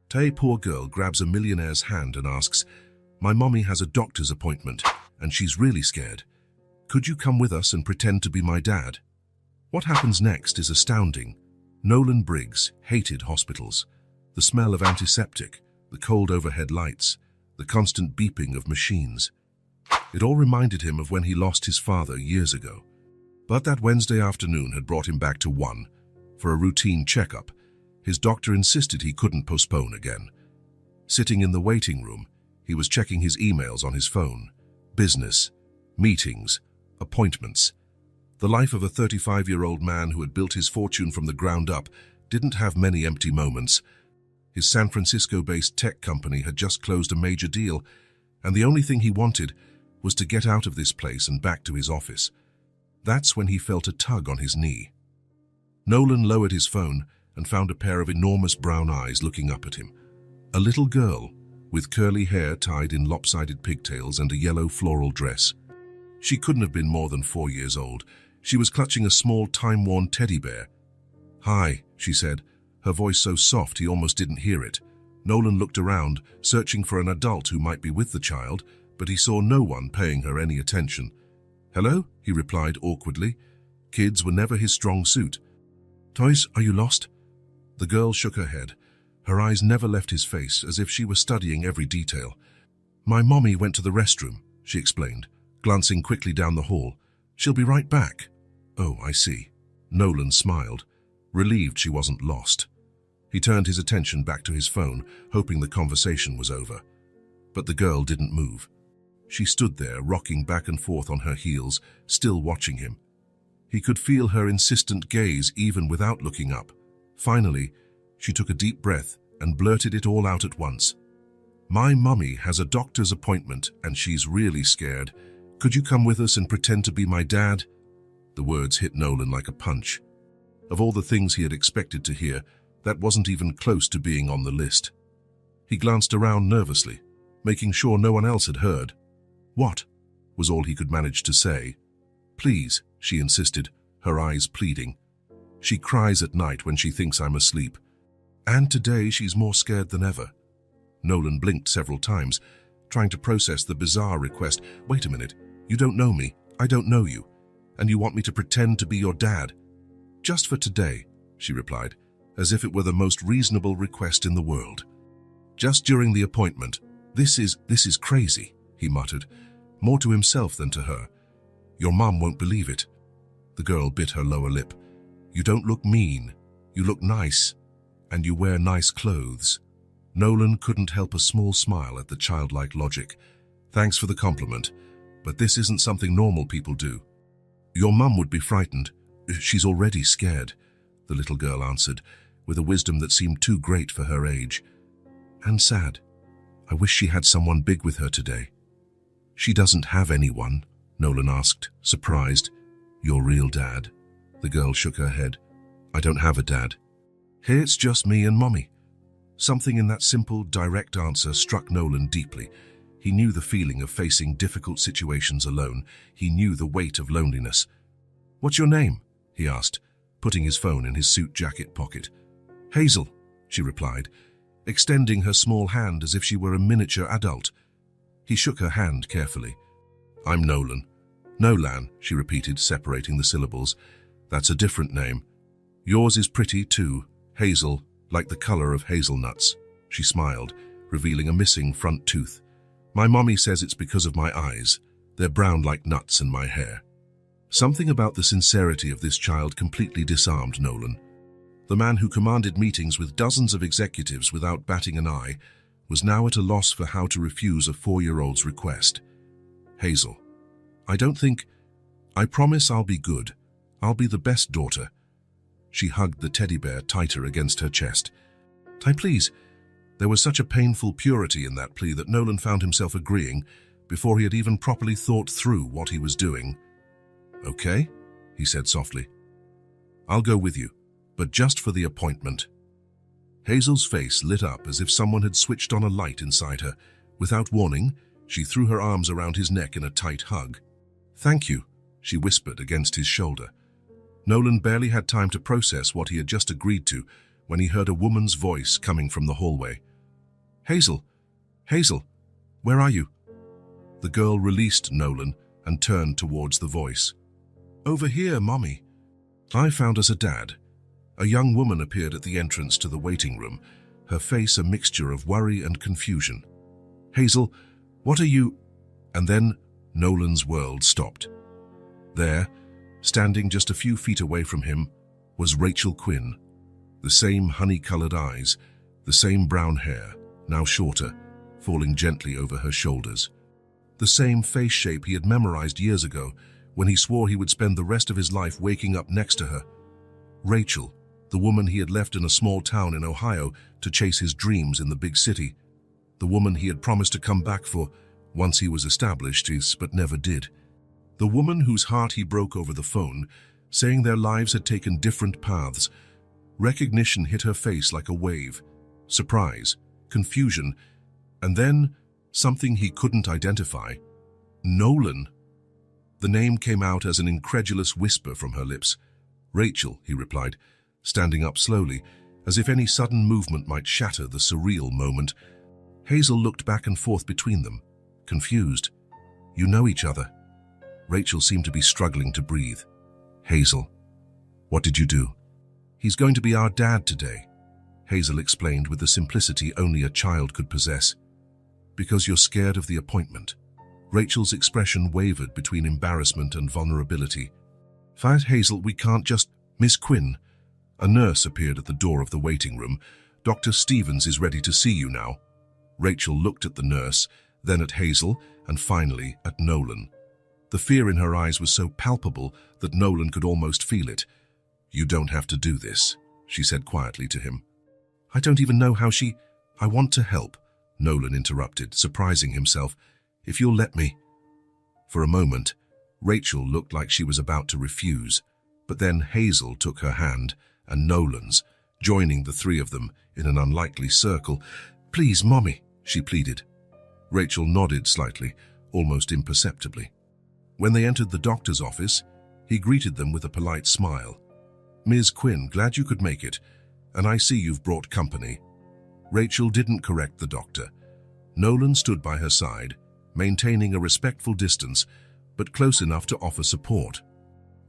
Tay, poor girl, grabs a millionaire's hand and asks, "My mommy has a doctor's appointment, and she's really scared. Could you come with us and pretend to be my dad?" What happens next is astounding. Nolan Briggs hated hospitals. The smell of antiseptic, the cold overhead lights, the constant beeping of machines. It all reminded him of when he lost his father years ago. But that Wednesday afternoon had brought him back to one, for a routine checkup. His doctor insisted he couldn't postpone again. Sitting in the waiting room, he was checking his emails on his phone. Business, meetings, appointments. The life of a 35-year-old man who had built his fortune from the ground up didn't have many empty moments. His San Francisco-based tech company had just closed a major deal, and the only thing he wanted was to get out of this place and back to his office. That's when he felt a tug on his knee. Nolan lowered his phone and found a pair of enormous brown eyes looking up at him. A little girl, with curly hair tied in lopsided pigtails and a yellow floral dress. She couldn't have been more than 4 years old. She was clutching a small, time-worn teddy bear. "Hi," she said, her voice so soft he almost didn't hear it. Nolan looked around, searching for an adult who might be with the child, but he saw no one paying her any attention. "Hello?" he replied awkwardly. Kids were never his strong suit. "Toys, are you lost?" The girl shook her head. Her eyes never left his face, as if she were studying every detail. "My mommy went to the restroom," she explained, glancing quickly down the hall. "She'll be right back." "Oh, I see." Nolan smiled, relieved she wasn't lost. He turned his attention back to his phone, hoping the conversation was over. But the girl didn't move. She stood there, rocking back and forth on her heels, still watching him. He could feel her insistent gaze even without looking up. Finally, she took a deep breath and blurted it all out at once. "My mummy has a doctor's appointment and she's really scared. Could you come with us and pretend to be my dad?" The words hit Nolan like a punch. Of all the things he had expected to hear, that wasn't even close to being on the list. He glanced around nervously, making sure no one else had heard. "What?" was all he could manage to say. "Please," she insisted, her eyes pleading. "She cries at night when she thinks I'm asleep. And today she's more scared than ever." Nolan blinked several times, trying to process the bizarre request. "Wait a minute, you don't know me, I don't know you, and you want me to pretend to be your dad?" "Just for today," she replied, as if it were the most reasonable request in the world. Just during the appointment, This is crazy," he muttered, more to himself than to her. "Your mum won't believe it." The girl bit her lower lip. "You don't look mean, you look nice, and you wear nice clothes." Nolan couldn't help a small smile at the childlike logic. "Thanks for the compliment, but this isn't something normal people do." "Your mum would be frightened. She's already scared," the little girl answered, with a wisdom that seemed too great for her age. "And sad. I wish she had someone big with her today." "She doesn't have anyone," Nolan asked, surprised. "Your real dad?" The girl shook her head. "I don't have a dad. Here it's just me and Mommy." Something in that simple, direct answer struck Nolan deeply. He knew the feeling of facing difficult situations alone. He knew the weight of loneliness. "What's your name?" he asked, putting his phone in his suit jacket pocket. "Hazel," she replied, extending her small hand as if she were a miniature adult. He shook her hand carefully. "I'm Nolan." "Nolan," she repeated, separating the syllables. "That's a different name. Yours is pretty too, Hazel, like the color of hazelnuts." She smiled, revealing a missing front tooth. "My mommy says it's because of my eyes. They're brown like nuts and my hair." Something about the sincerity of this child completely disarmed Nolan. The man who commanded meetings with dozens of executives without batting an eye was now at a loss for how to refuse a 4-year-old's request. "Hazel, I promise I'll be good. I'll be the best daughter." She hugged the teddy bear tighter against her chest. "Ty, please." There was such a painful purity in that plea that Nolan found himself agreeing before he had even properly thought through what he was doing. "Okay," he said softly. "I'll go with you, but just for the appointment." Hazel's face lit up as if someone had switched on a light inside her. Without warning, she threw her arms around his neck in a tight hug. "Thank you," she whispered against his shoulder. Nolan barely had time to process what he had just agreed to when he heard a woman's voice coming from the hallway. Hazel! Hazel! Where are you?" The girl released Nolan and turned towards the voice. "Over here, Mommy." "I found us a dad." A young woman appeared at the entrance to the waiting room, her face a mixture of worry and confusion. "Hazel, what are you—" And then Nolan's world stopped. There, standing just a few feet away from him, was Rachel Quinn. The same honey-colored eyes, the same brown hair, now shorter, falling gently over her shoulders. The same face shape he had memorized years ago when he swore he would spend the rest of his life waking up next to her. Rachel, the woman he had left in a small town in Ohio to chase his dreams in the big city. The woman he had promised to come back for once he was established, but never did. The woman whose heart he broke over the phone, saying their lives had taken different paths. Recognition hit her face like a wave. Surprise, confusion, and then something he couldn't identify. Nolan. The name came out as an incredulous whisper from her lips. "Rachel," he replied, standing up slowly, as if any sudden movement might shatter the surreal moment. Hazel looked back and forth between them, confused. "You know each other?" Rachel seemed to be struggling to breathe. "Hazel, what did you do?" "He's going to be our dad today," Hazel explained with the simplicity only a child could possess. "Because you're scared of the appointment." Rachel's expression wavered between embarrassment and vulnerability. "Fat Hazel, we can't just—" "Miss Quinn." A nurse appeared at the door of the waiting room. "Dr. Stevens is ready to see you now." Rachel looked at the nurse, then at Hazel, and finally at Nolan. The fear in her eyes was so palpable that Nolan could almost feel it. "You don't have to do this," she said quietly to him. "I don't even know how she—" "I want to help," Nolan interrupted, surprising himself. "If you'll let me." For a moment, Rachel looked like she was about to refuse, but then Hazel took her hand and Nolan's, joining the three of them in an unlikely circle. "Please, Mommy," she pleaded. Rachel nodded slightly, almost imperceptibly. When they entered the doctor's office, he greeted them with a polite smile. "Ms. Quinn, glad you could make it, and I see you've brought company." Rachel didn't correct the doctor. Nolan stood by her side, maintaining a respectful distance, but close enough to offer support.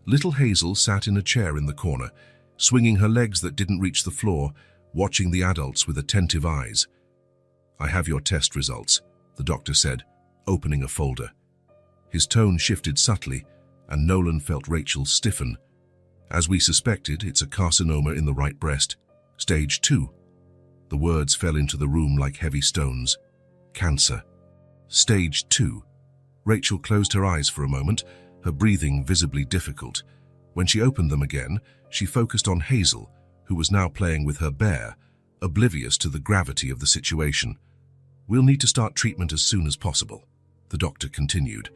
Little Hazel sat in a chair in the corner, swinging her legs that didn't reach the floor, watching the adults with attentive eyes. "I have your test results," the doctor said, opening a folder. His tone shifted subtly, and Nolan felt Rachel stiffen. "As we suspected, it's a carcinoma in the right breast. Stage 2. The words fell into the room like heavy stones. "Cancer. Stage 2. Rachel closed her eyes for a moment, her breathing visibly difficult. When she opened them again, she focused on Hazel, who was now playing with her bear, oblivious to the gravity of the situation. "We'll need to start treatment as soon as possible," the doctor continued.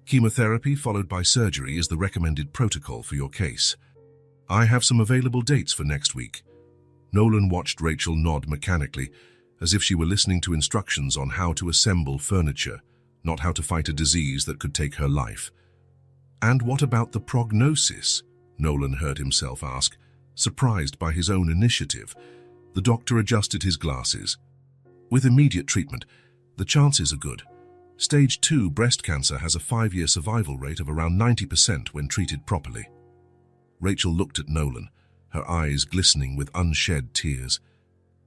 "Chemotherapy followed by surgery is the recommended protocol for your case. I have some available dates for next week." Nolan watched Rachel nod mechanically, as if she were listening to instructions on how to assemble furniture, not how to fight a disease that could take her life. "And what about the prognosis?" Nolan heard himself ask, surprised by his own initiative. The doctor adjusted his glasses. "With immediate treatment, the chances are good. Stage 2 breast cancer has a 5-year survival rate of around 90% when treated properly." Rachel looked at Nolan, her eyes glistening with unshed tears.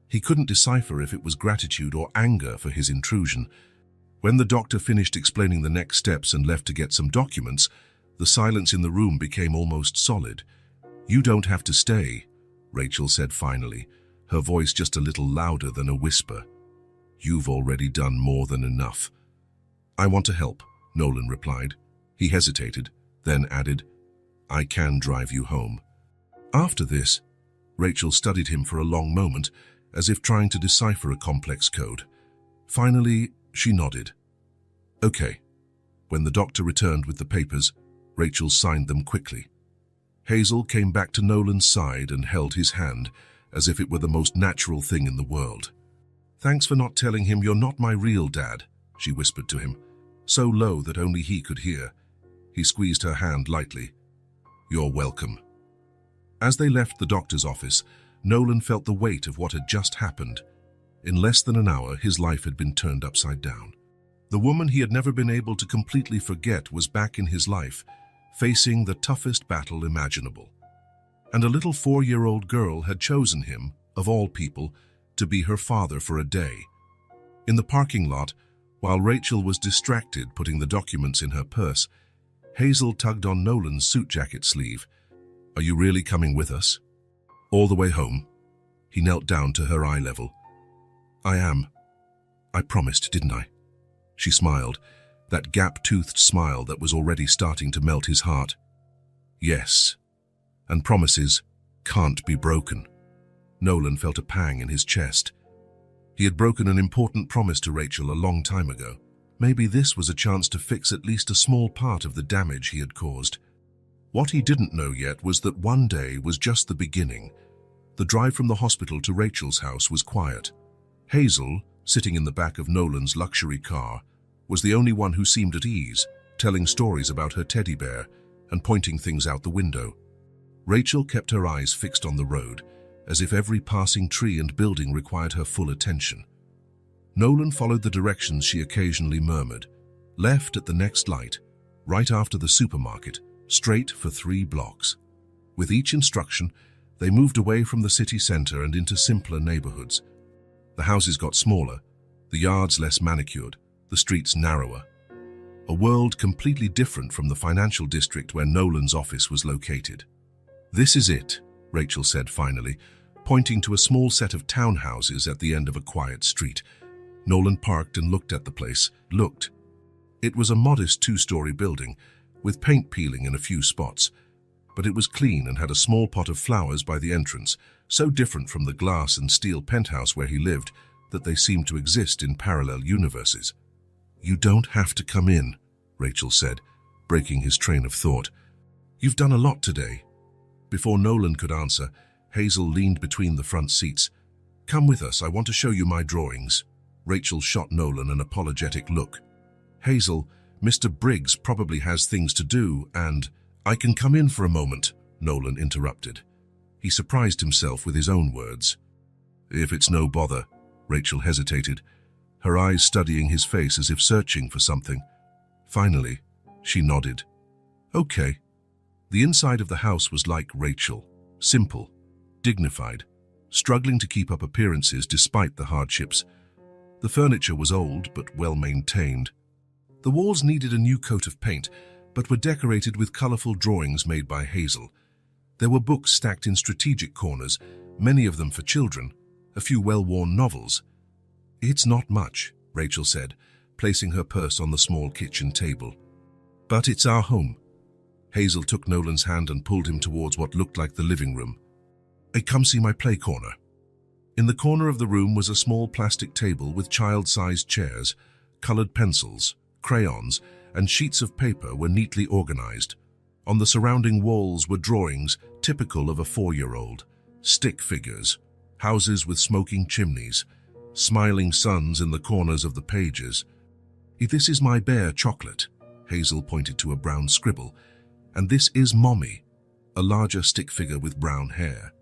He couldn't decipher if it was gratitude or anger for his intrusion. When the doctor finished explaining the next steps and left to get some documents, the silence in the room became almost solid. "You don't have to stay," Rachel said finally, her voice just a little louder than a whisper. "You've already done more than enough." "I want to help," Nolan replied. He hesitated, then added, "I can drive you home." After this, Rachel studied him for a long moment, as if trying to decipher a complex code. Finally, she nodded. "Okay." When the doctor returned with the papers, Rachel signed them quickly. Hazel came back to Nolan's side and held his hand, as if it were the most natural thing in the world. "Thanks for not telling him you're not my real dad," she whispered to him, so low that only he could hear. He squeezed her hand lightly. "You're welcome." As they left the doctor's office, Nolan felt the weight of what had just happened. In less than an hour, his life had been turned upside down. The woman he had never been able to completely forget was back in his life, facing the toughest battle imaginable. And a little 4-year-old girl had chosen him, of all people, to be her father for a day. In the parking lot, while Rachel was distracted putting the documents in her purse, Hazel tugged on Nolan's suit jacket sleeve. "Are you really coming with us? All the way home?" He knelt down to her eye level. "I am. I promised, didn't I?" She smiled, that gap-toothed smile that was already starting to melt his heart. "Yes. And promises can't be broken." Nolan felt a pang in his chest. He had broken an important promise to Rachel a long time ago. Maybe this was a chance to fix at least a small part of the damage he had caused. What he didn't know yet was that one day was just the beginning. The drive from the hospital to Rachel's house was quiet. Hazel, sitting in the back of Nolan's luxury car, was the only one who seemed at ease, telling stories about her teddy bear and pointing things out the window. Rachel kept her eyes fixed on the road, as if every passing tree and building required her full attention. Nolan followed the directions she occasionally murmured, left at the next light, right after the supermarket, straight for 3 blocks. With each instruction, they moved away from the city center and into simpler neighborhoods. The houses got smaller, the yards less manicured, the streets narrower. A world completely different from the financial district where Nolan's office was located. "This is it," Rachel said finally, pointing to a small set of townhouses at the end of a quiet street. Nolan parked and looked at the place. It was a modest 2-story building, with paint peeling in a few spots, but it was clean and had a small pot of flowers by the entrance, so different from the glass and steel penthouse where he lived that they seemed to exist in parallel universes. "You don't have to come in," Rachel said, breaking his train of thought. "You've done a lot today." Before Nolan could answer, Hazel leaned between the front seats. "Come with us, I want to show you my drawings." Rachel shot Nolan an apologetic look. "Hazel, Mr. Briggs probably has things to do, and—" "I can come in for a moment," Nolan interrupted. He surprised himself with his own words. "If it's no bother," Rachel hesitated, her eyes studying his face as if searching for something. Finally, she nodded. "Okay." The inside of the house was like Rachel, simple, dignified, struggling to keep up appearances despite the hardships. The furniture was old but well-maintained. The walls needed a new coat of paint, but were decorated with colorful drawings made by Hazel. There were books stacked in strategic corners, many of them for children, a few well-worn novels. "It's not much," Rachel said, placing her purse on the small kitchen table. "But it's our home." Hazel took Nolan's hand and pulled him towards what looked like the living room. "Hey, come see my play corner." In the corner of the room was a small plastic table with child-sized chairs. Colored pencils, crayons, and sheets of paper were neatly organized. On the surrounding walls were drawings typical of a 4-year-old. Stick figures, houses with smoking chimneys, smiling suns in the corners of the pages. "This is my bear, Chocolate," Hazel pointed to a brown scribble. "And this is Mommy," a larger stick figure with brown hair.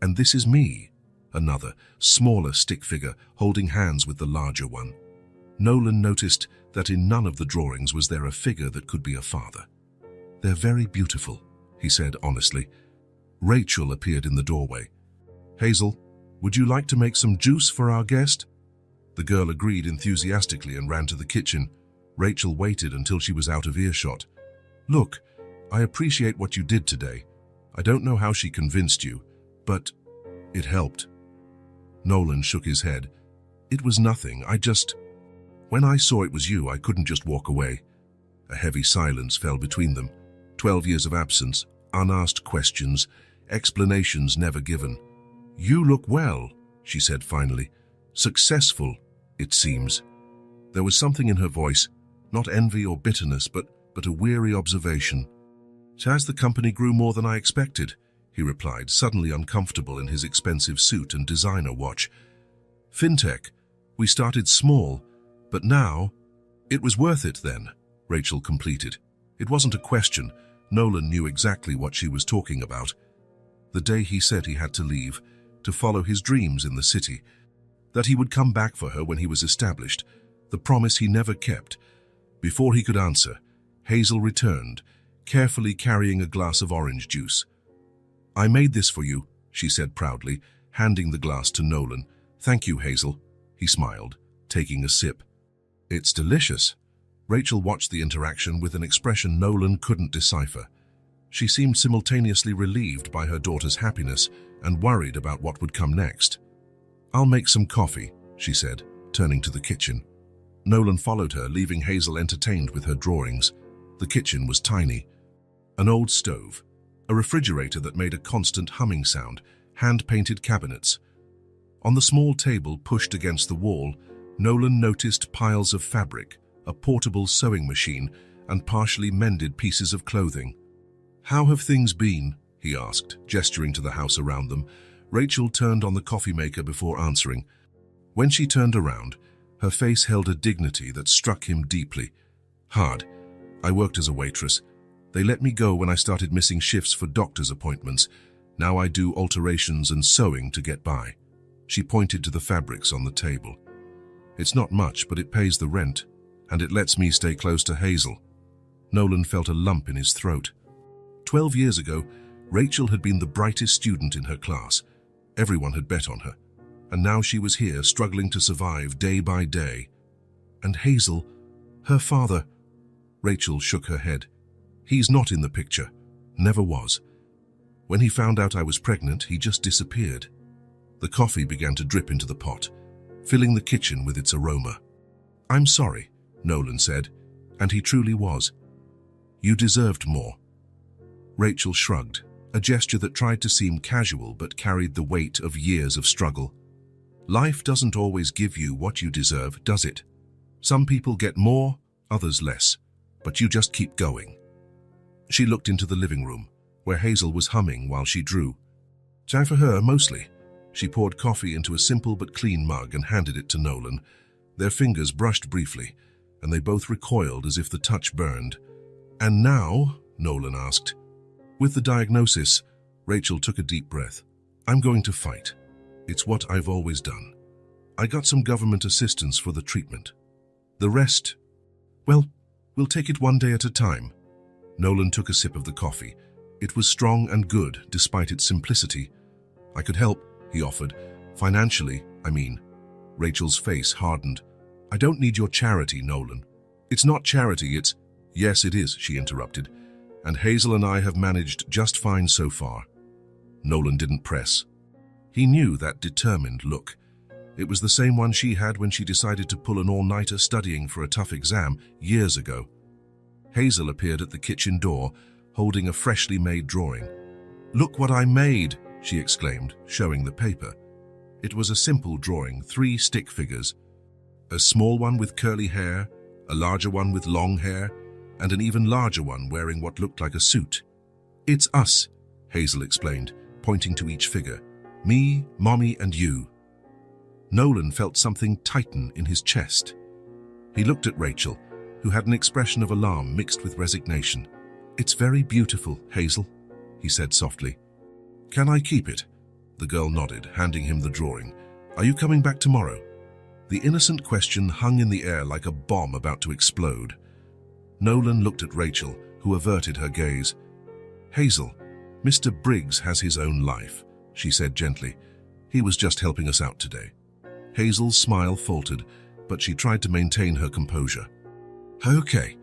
"And this is me," another, smaller stick figure holding hands with the larger one. Nolan noticed that in none of the drawings was there a figure that could be a father. "They're very beautiful," he said honestly. Rachel appeared in the doorway. "Hazel, would you like to make some juice for our guest?" The girl agreed enthusiastically and ran to the kitchen. Rachel waited until she was out of earshot. "Look, I appreciate what you did today. I don't know how she convinced you, but it helped." Nolan shook his head. "It was nothing, When I saw it was you, I couldn't just walk away." A heavy silence fell between them. 12 years of absence, unasked questions, explanations never given. "You look well," she said finally. "Successful, it seems." There was something in her voice, not envy or bitterness, but a weary observation. "As the company grew more than I expected," he replied, suddenly uncomfortable in his expensive suit and designer watch. "Fintech, we started small, but now—" "It was worth it then," Rachel completed. It wasn't a question. Nolan knew exactly what she was talking about. The day he said he had to leave, to follow his dreams in the city. that he would come back for her when he was established, the promise he never kept. Before he could answer, Hazel returned, carefully carrying a glass of orange juice. "I made this for you," she said proudly, handing the glass to Nolan. "Thank you, Hazel," he smiled, taking a sip. "It's delicious." Rachel watched the interaction with an expression Nolan couldn't decipher. She seemed simultaneously relieved by her daughter's happiness and worried about what would come next. "I'll make some coffee," she said, turning to the kitchen. Nolan followed her, leaving Hazel entertained with her drawings. The kitchen was tiny. An old stove, a refrigerator that made a constant humming sound, hand-painted cabinets. On the small table pushed against the wall, Nolan noticed piles of fabric, a portable sewing machine, and partially mended pieces of clothing. "How have things been?" he asked, gesturing to the house around them. Rachel turned on the coffee maker before answering. When she turned around, her face held a dignity that struck him deeply. "Hard. I worked as a waitress. They let me go when I started missing shifts for doctor's appointments. Now I do alterations and sewing to get by." She pointed to the fabrics on the table. "It's not much, but it pays the rent, and it lets me stay close to Hazel." Nolan felt a lump in his throat. 12 years ago, Rachel had been the brightest student in her class. Everyone had bet on her, and now she was here struggling to survive day by day. And Hazel, her father. Rachel shook her head. "He's not in the picture. Never was. When he found out I was pregnant, he just disappeared." The coffee began to drip into the pot, filling the kitchen with its aroma. "I'm sorry," Nolan said, and he truly was. "You deserved more." Rachel shrugged, a gesture that tried to seem casual but carried the weight of years of struggle. Life doesn't always give you what you deserve, does it? Some people get more, others less, but you just keep going. She looked into the living room, where Hazel was humming while she drew. Time for her, mostly. She poured coffee into a simple but clean mug and handed it to Nolan. Their fingers brushed briefly, and they both recoiled as if the touch burned. "And now?" Nolan asked. With the diagnosis, Rachel took a deep breath. "I'm going to fight. It's what I've always done. I got some government assistance for the treatment. The rest, well, we'll take it one day at a time." Nolan took a sip of the coffee. It was strong and good, despite its simplicity. "I could help," he offered. "Financially, I mean." Rachel's face hardened. "I don't need your charity, Nolan." "It's not charity, it's—" "Yes, it is," she interrupted. "And Hazel and I have managed just fine so far." Nolan didn't press. He knew that determined look. It was the same one she had when she decided to pull an all-nighter studying for a tough exam years ago. Hazel appeared at the kitchen door, holding a freshly made drawing. "Look what I made!" she exclaimed, showing the paper. It was a simple drawing, 3 stick figures. A small one with curly hair, a larger one with long hair, and an even larger one wearing what looked like a suit. "It's us," Hazel explained, pointing to each figure. "Me, Mommy, and you." Nolan felt something tighten in his chest. He looked at Rachel, who had an expression of alarm mixed with resignation. "It's very beautiful, Hazel," he said softly. "Can I keep it?" The girl nodded, handing him the drawing. "Are you coming back tomorrow?" The innocent question hung in the air like a bomb about to explode. Nolan looked at Rachel, who averted her gaze. "Hazel, Mr. Briggs has his own life," she said gently. "He was just helping us out today." Hazel's smile faltered, but she tried to maintain her composure. "Okay."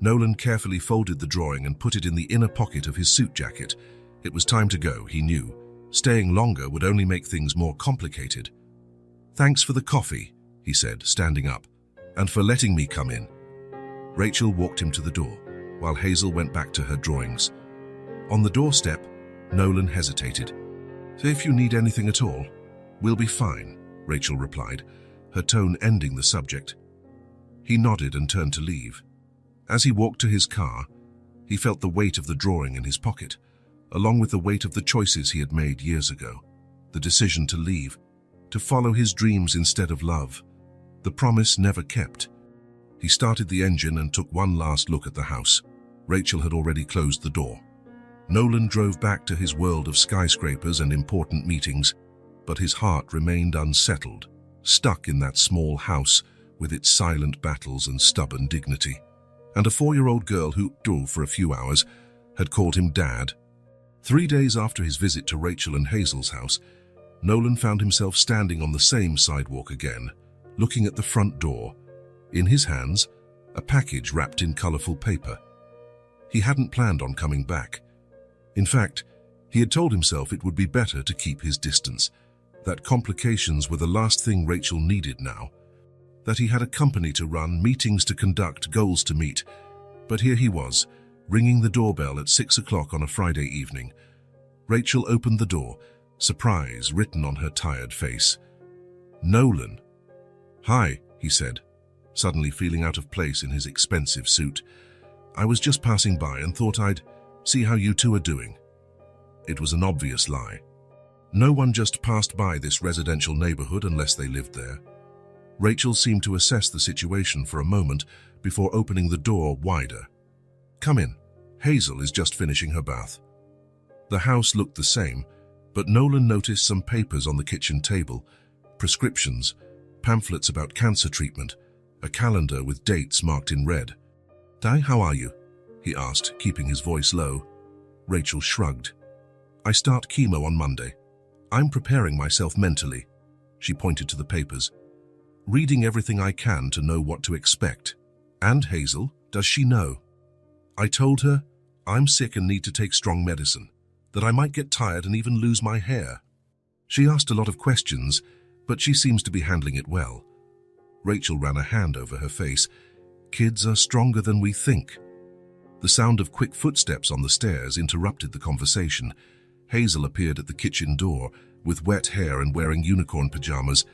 Nolan carefully folded the drawing and put it in the inner pocket of his suit jacket. It was time to go, he knew. Staying longer would only make things more complicated. "Thanks for the coffee," he said, standing up, "and for letting me come in." Rachel walked him to the door, while Hazel went back to her drawings. On the doorstep, Nolan hesitated. "So if you need anything at all, we'll be fine," Rachel replied, her tone ending the subject. He nodded and turned to leave. As he walked to his car, he felt the weight of the drawing in his pocket, along with the weight of the choices he had made years ago. The decision to leave, to follow his dreams instead of love. The promise never kept. He started the engine and took one last look at the house. Rachel had already closed the door. Nolan drove back to his world of skyscrapers and important meetings, but his heart remained unsettled. stuck in that small house with its silent battles and stubborn dignity. And a 4-year-old girl who, for a few hours, had called him Dad. 3 days after his visit to Rachel and Hazel's house, Nolan found himself standing on the same sidewalk again, looking at the front door. In his hands, a package wrapped in colorful paper. He hadn't planned on coming back. In fact, he had told himself it would be better to keep his distance, that complications were the last thing Rachel needed now, that he had a company to run, meetings to conduct, goals to meet. But here he was, ringing the doorbell at 6 o'clock on a Friday evening. Rachel opened the door, surprise written on her tired face. "Nolan." "Hi," he said, suddenly feeling out of place in his expensive suit. "I was just passing by and thought I'd see how you two are doing." It was an obvious lie. No one just passed by this residential neighborhood unless they lived there. Rachel seemed to assess the situation for a moment before opening the door wider. "Come in. Hazel is just finishing her bath." The house looked the same, but Nolan noticed some papers on the kitchen table, prescriptions, pamphlets about cancer treatment, a calendar with dates marked in red. "Di, how are you?" he asked, keeping his voice low. Rachel shrugged. "I start chemo on Monday. I'm preparing myself mentally." She pointed to the papers. "Reading everything I can to know what to expect." "And Hazel, does she know?" "I told her I'm sick and need to take strong medicine, that I might get tired and even lose my hair." She asked a lot of questions, but she seems to be handling it well. Rachel ran a hand over her face. "Kids are stronger than we think." The sound of quick footsteps on the stairs interrupted the conversation. Hazel appeared at the kitchen door, with wet hair and wearing unicorn pajamas.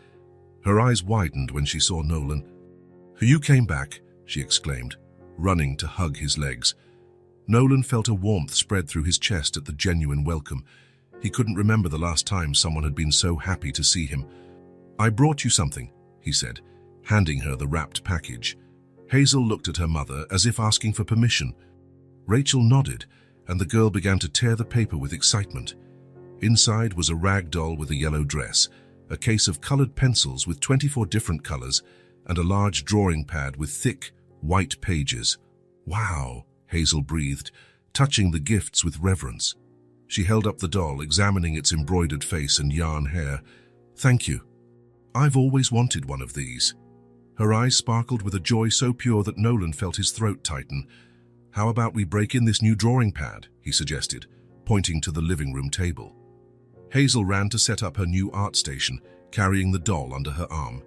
Her eyes widened when she saw Nolan. "You came back," she exclaimed, running to hug his legs. Nolan felt a warmth spread through his chest at the genuine welcome. He couldn't remember the last time someone had been so happy to see him. "I brought you something," he said, handing her the wrapped package. Hazel looked at her mother as if asking for permission. Rachel nodded, and the girl began to tear the paper with excitement. Inside was a rag doll with a yellow dress, a case of colored pencils with 24 different colors, and a large drawing pad with thick, white pages. "Wow," Hazel breathed, touching the gifts with reverence. She held up the doll, examining its embroidered face and yarn hair. "Thank you. I've always wanted one of these." Her eyes sparkled with a joy so pure that Nolan felt his throat tighten. "How about we break in this new drawing pad?" he suggested, pointing to the living room table. Hazel ran to set up her new art station, carrying the doll under her arm.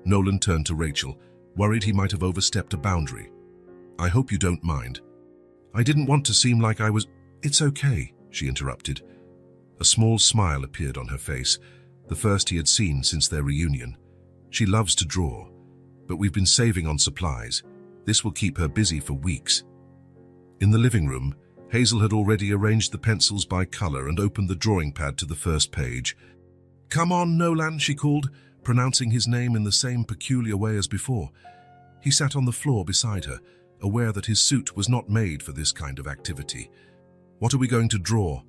Nolan turned to Rachel, worried he might have overstepped a boundary. "I hope you don't mind." "I didn't want to seem like I was—" "It's okay," she interrupted. A small smile appeared on her face, the first he had seen since their reunion. "She loves to draw, but we've been saving on supplies. This will keep her busy for weeks." In the living room, Hazel had already arranged the pencils by color and opened the drawing pad to the first page. "Come on, Nolan," she called, pronouncing his name in the same peculiar way as before. He sat on the floor beside her, aware that his suit was not made for this kind of activity. "What are we going to draw?"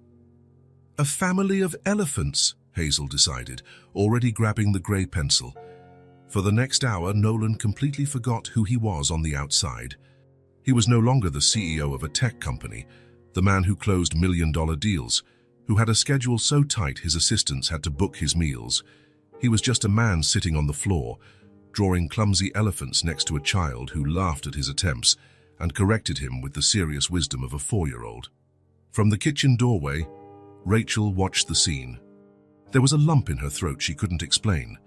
"A family of elephants," Hazel decided, already grabbing the gray pencil. For the next hour, Nolan completely forgot who he was on the outside. He was no longer the CEO of a tech company, the man who closed million-dollar deals, who had a schedule so tight his assistants had to book his meals. He was just a man sitting on the floor, drawing clumsy elephants next to a child who laughed at his attempts and corrected him with the serious wisdom of a 4-year-old. From the kitchen doorway, Rachel watched the scene. There was a lump in her throat she couldn't explain.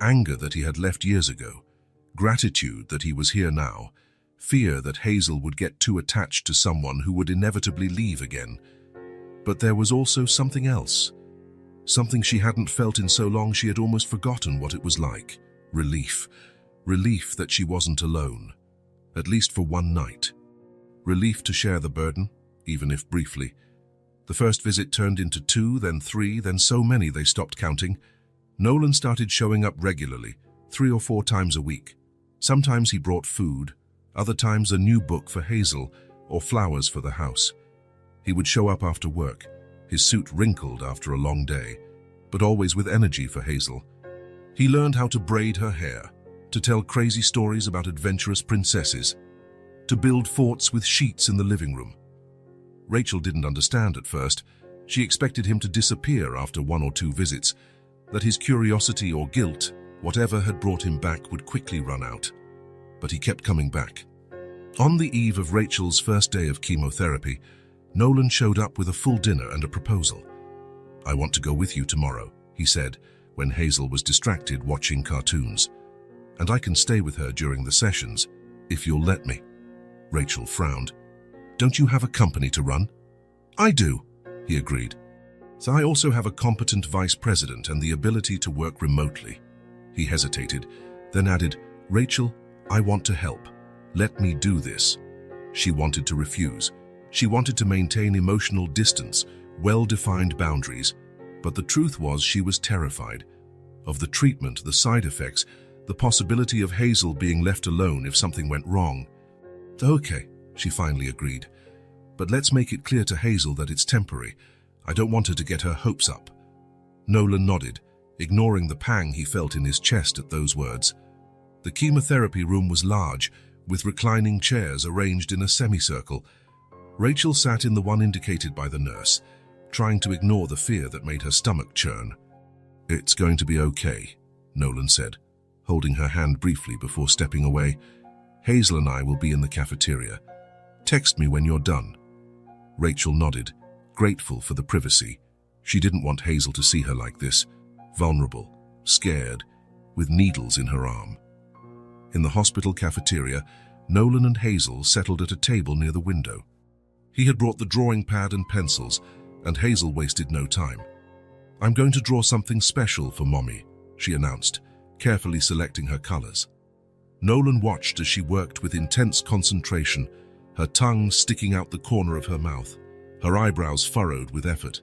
Anger that he had left years ago, gratitude that he was here now, fear that Hazel would get too attached to someone who would inevitably leave again. But there was also something else, something she hadn't felt in so long she had almost forgotten what it was like. Relief. Relief that she wasn't alone, at least for one night. Relief to share the burden, even if briefly. The first visit turned into 2, then 3, then so many they stopped counting. Nolan started showing up regularly, 3 or 4 times a week. Sometimes he brought food, other times a new book for Hazel or flowers for the house. He would show up after work, his suit wrinkled after a long day, but always with energy for Hazel. He learned how to braid her hair, to tell crazy stories about adventurous princesses, to build forts with sheets in the living room. Rachel didn't understand at first. She expected him to disappear after 1 or 2 visits, that his curiosity or guilt, whatever had brought him back, would quickly run out. But he kept coming back. On the eve of Rachel's first day of chemotherapy, Nolan showed up with a full dinner and a proposal. "I want to go with you tomorrow," he said, when Hazel was distracted watching cartoons. "And I can stay with her during the sessions, if you'll let me." Rachel frowned. "Don't you have a company to run?" "I do," he agreed. "So I also have a competent vice president and the ability to work remotely." He hesitated, then added, "Rachel, I want to help. Let me do this." She wanted to refuse. She wanted to maintain emotional distance, well-defined boundaries. But the truth was she was terrified of the treatment, the side effects, the possibility of Hazel being left alone if something went wrong. "Okay," she finally agreed. "But let's make it clear to Hazel that it's temporary. I don't want her to get her hopes up." Nolan nodded, ignoring the pang he felt in his chest at those words. The chemotherapy room was large, with reclining chairs arranged in a semicircle. Rachel sat in the one indicated by the nurse, trying to ignore the fear that made her stomach churn. "It's going to be okay," Nolan said, holding her hand briefly before stepping away. "Hazel and I will be in the cafeteria. Text me when you're done." Rachel nodded, grateful for the privacy. She didn't want Hazel to see her like this, vulnerable, scared, with needles in her arm. In the hospital cafeteria, Nolan and Hazel settled at a table near the window. He had brought the drawing pad and pencils, and Hazel wasted no time. "I'm going to draw something special for Mommy," she announced, carefully selecting her colors. Nolan watched as she worked with intense concentration, her tongue sticking out the corner of her mouth, her eyebrows furrowed with effort.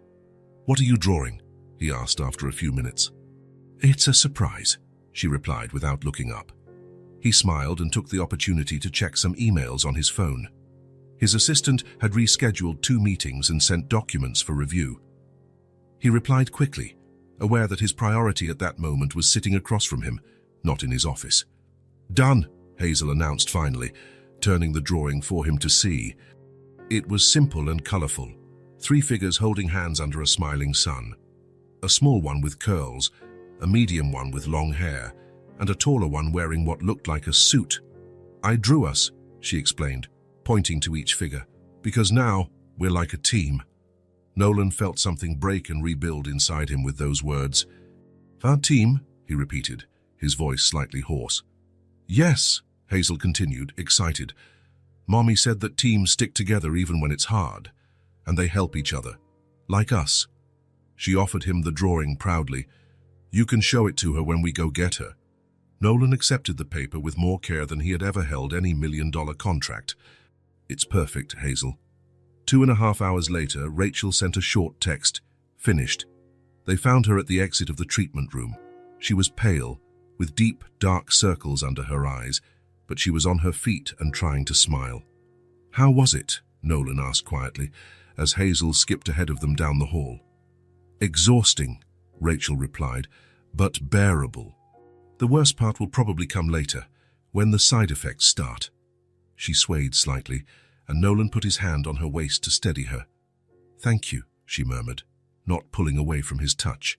"What are you drawing?" he asked after a few minutes. "It's a surprise," she replied without looking up. He smiled and took the opportunity to check some emails on his phone. His assistant had rescheduled 2 meetings and sent documents for review. He replied quickly, aware that his priority at that moment was sitting across from him, not in his office. "Done," Hazel announced finally, turning the drawing for him to see. It was simple and colorful, 3 figures holding hands under a smiling sun. A small one with curls, a medium one with long hair, and a taller one wearing what looked like a suit. "I drew us," she explained, pointing to each figure, "because now we're like a team." Nolan felt something break and rebuild inside him with those words. "Our team," he repeated, his voice slightly hoarse. "Yes," Hazel continued, excited. "Mommy said that teams stick together even when it's hard, and they help each other, like us." She offered him the drawing proudly. "You can show it to her when we go get her." Nolan accepted the paper with more care than he had ever held any $1 million contract. "It's perfect, Hazel." 2.5 hours later, Rachel sent a short text. "Finished." They found her at the exit of the treatment room. She was pale, with deep, dark circles under her eyes, but she was on her feet and trying to smile. "How was it?" Nolan asked quietly, as Hazel skipped ahead of them down the hall. "Exhausting," Rachel replied, "but bearable. The worst part will probably come later, when the side effects start." She swayed slightly, and Nolan put his hand on her waist to steady her. "Thank you," she murmured, not pulling away from his touch.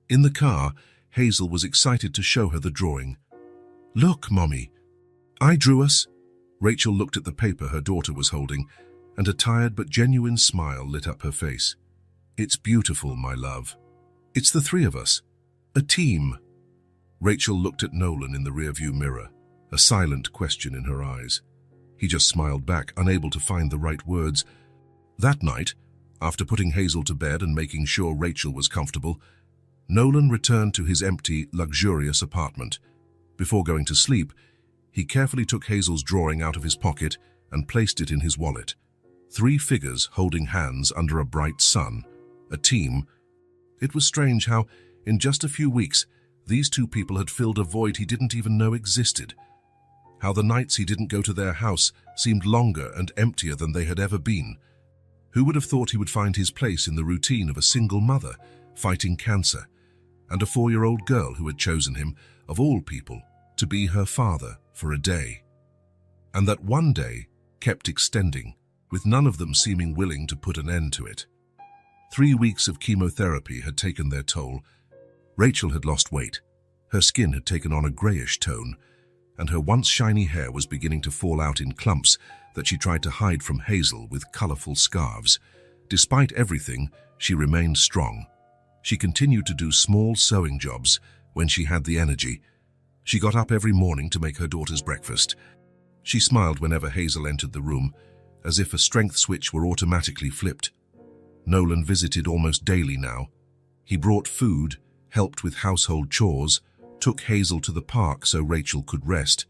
In the car, Hazel was excited to show her the drawing. "Look, Mommy, I drew us." Rachel looked at the paper her daughter was holding, and a tired but genuine smile lit up her face. "It's beautiful, my love. It's the 3 of us. A team." Rachel looked at Nolan in the rearview mirror, a silent question in her eyes. He just smiled back, unable to find the right words. That night, after putting Hazel to bed and making sure Rachel was comfortable, Nolan returned to his empty, luxurious apartment. Before going to sleep, he carefully took Hazel's drawing out of his pocket and placed it in his wallet. 3 figures holding hands under a bright sun, a team. It was strange how, in just a few weeks, these 2 people had filled a void he didn't even know existed. How the nights he didn't go to their house seemed longer and emptier than they had ever been. Who would have thought he would find his place in the routine of a single mother, fighting cancer? and a 4-year-old girl who had chosen him, of all people, to be her father for a day. And that one day kept extending, with none of them seeming willing to put an end to it. 3 weeks of chemotherapy had taken their toll. Rachel had lost weight. Her skin had taken on a grayish tone, and her once shiny hair was beginning to fall out in clumps that she tried to hide from Hazel with colorful scarves. Despite everything, she remained strong. She continued to do small sewing jobs when she had the energy. She got up every morning to make her daughter's breakfast. She smiled whenever Hazel entered the room, as if a strength switch were automatically flipped. Nolan visited almost daily now. He brought food, helped with household chores, took Hazel to the park so Rachel could rest.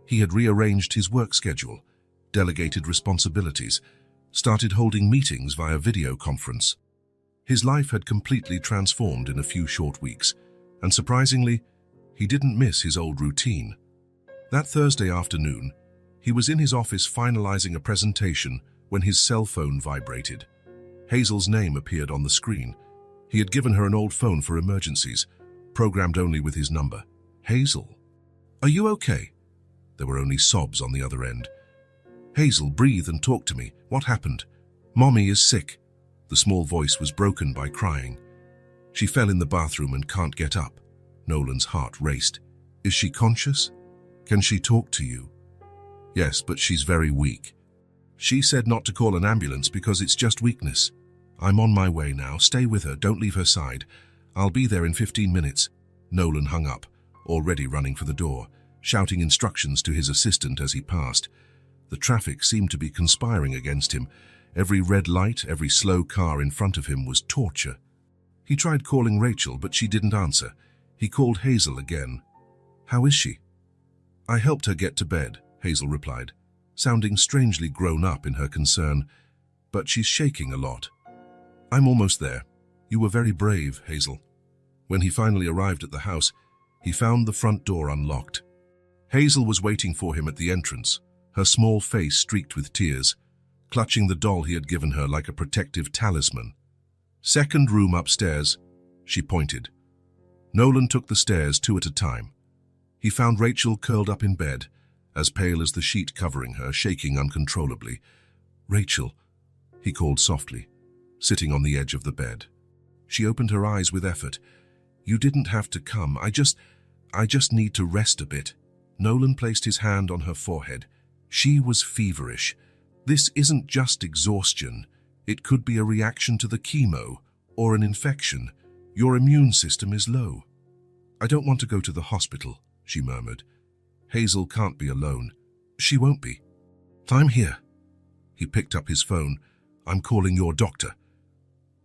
He had rearranged his work schedule, delegated responsibilities, started holding meetings via video conference. His life had completely transformed in a few short weeks, and surprisingly, he didn't miss his old routine. That Thursday afternoon, he was in his office finalizing a presentation when his cell phone vibrated. Hazel's name appeared on the screen. He had given her an old phone for emergencies, programmed only with his number. Hazel. "Are you okay?" There were only sobs on the other end. "Hazel, breathe and talk to me. What happened?" "Mommy is sick." The small voice was broken by crying. "She fell in the bathroom and can't get up." Nolan's heart raced. "Is she conscious? Can she talk to you?" "Yes, but she's very weak. She said not to call an ambulance because it's just weakness. I'm on my way now. Stay with her. Don't leave her side. I'll be there in 15 minutes. Nolan hung up, already running for the door, shouting instructions to his assistant as he passed. The traffic seemed to be conspiring against him. Every red light, every slow car in front of him was torture. He tried calling Rachel, but she didn't answer. He called Hazel again. "How is she?" "I helped her get to bed," Hazel replied, sounding strangely grown up in her concern. "But she's shaking a lot." "I'm almost there. You were very brave, Hazel." When he finally arrived at the house, he found the front door unlocked. Hazel was waiting for him at the entrance, her small face streaked with tears, clutching the doll he had given her like a protective talisman. "Second room upstairs," she pointed. Nolan took the stairs 2 at a time. He found Rachel curled up in bed, as pale as the sheet covering her, shaking uncontrollably. "Rachel," he called softly, sitting on the edge of the bed. She opened her eyes with effort. "You didn't have to come. I just need to rest a bit." Nolan placed his hand on her forehead. She was feverish. "This isn't just exhaustion. It could be a reaction to the chemo or an infection. Your immune system is low." "I don't want to go to the hospital," she murmured. "Hazel can't be alone." "She won't be." "I'm here." He picked up his phone. "I'm calling your doctor."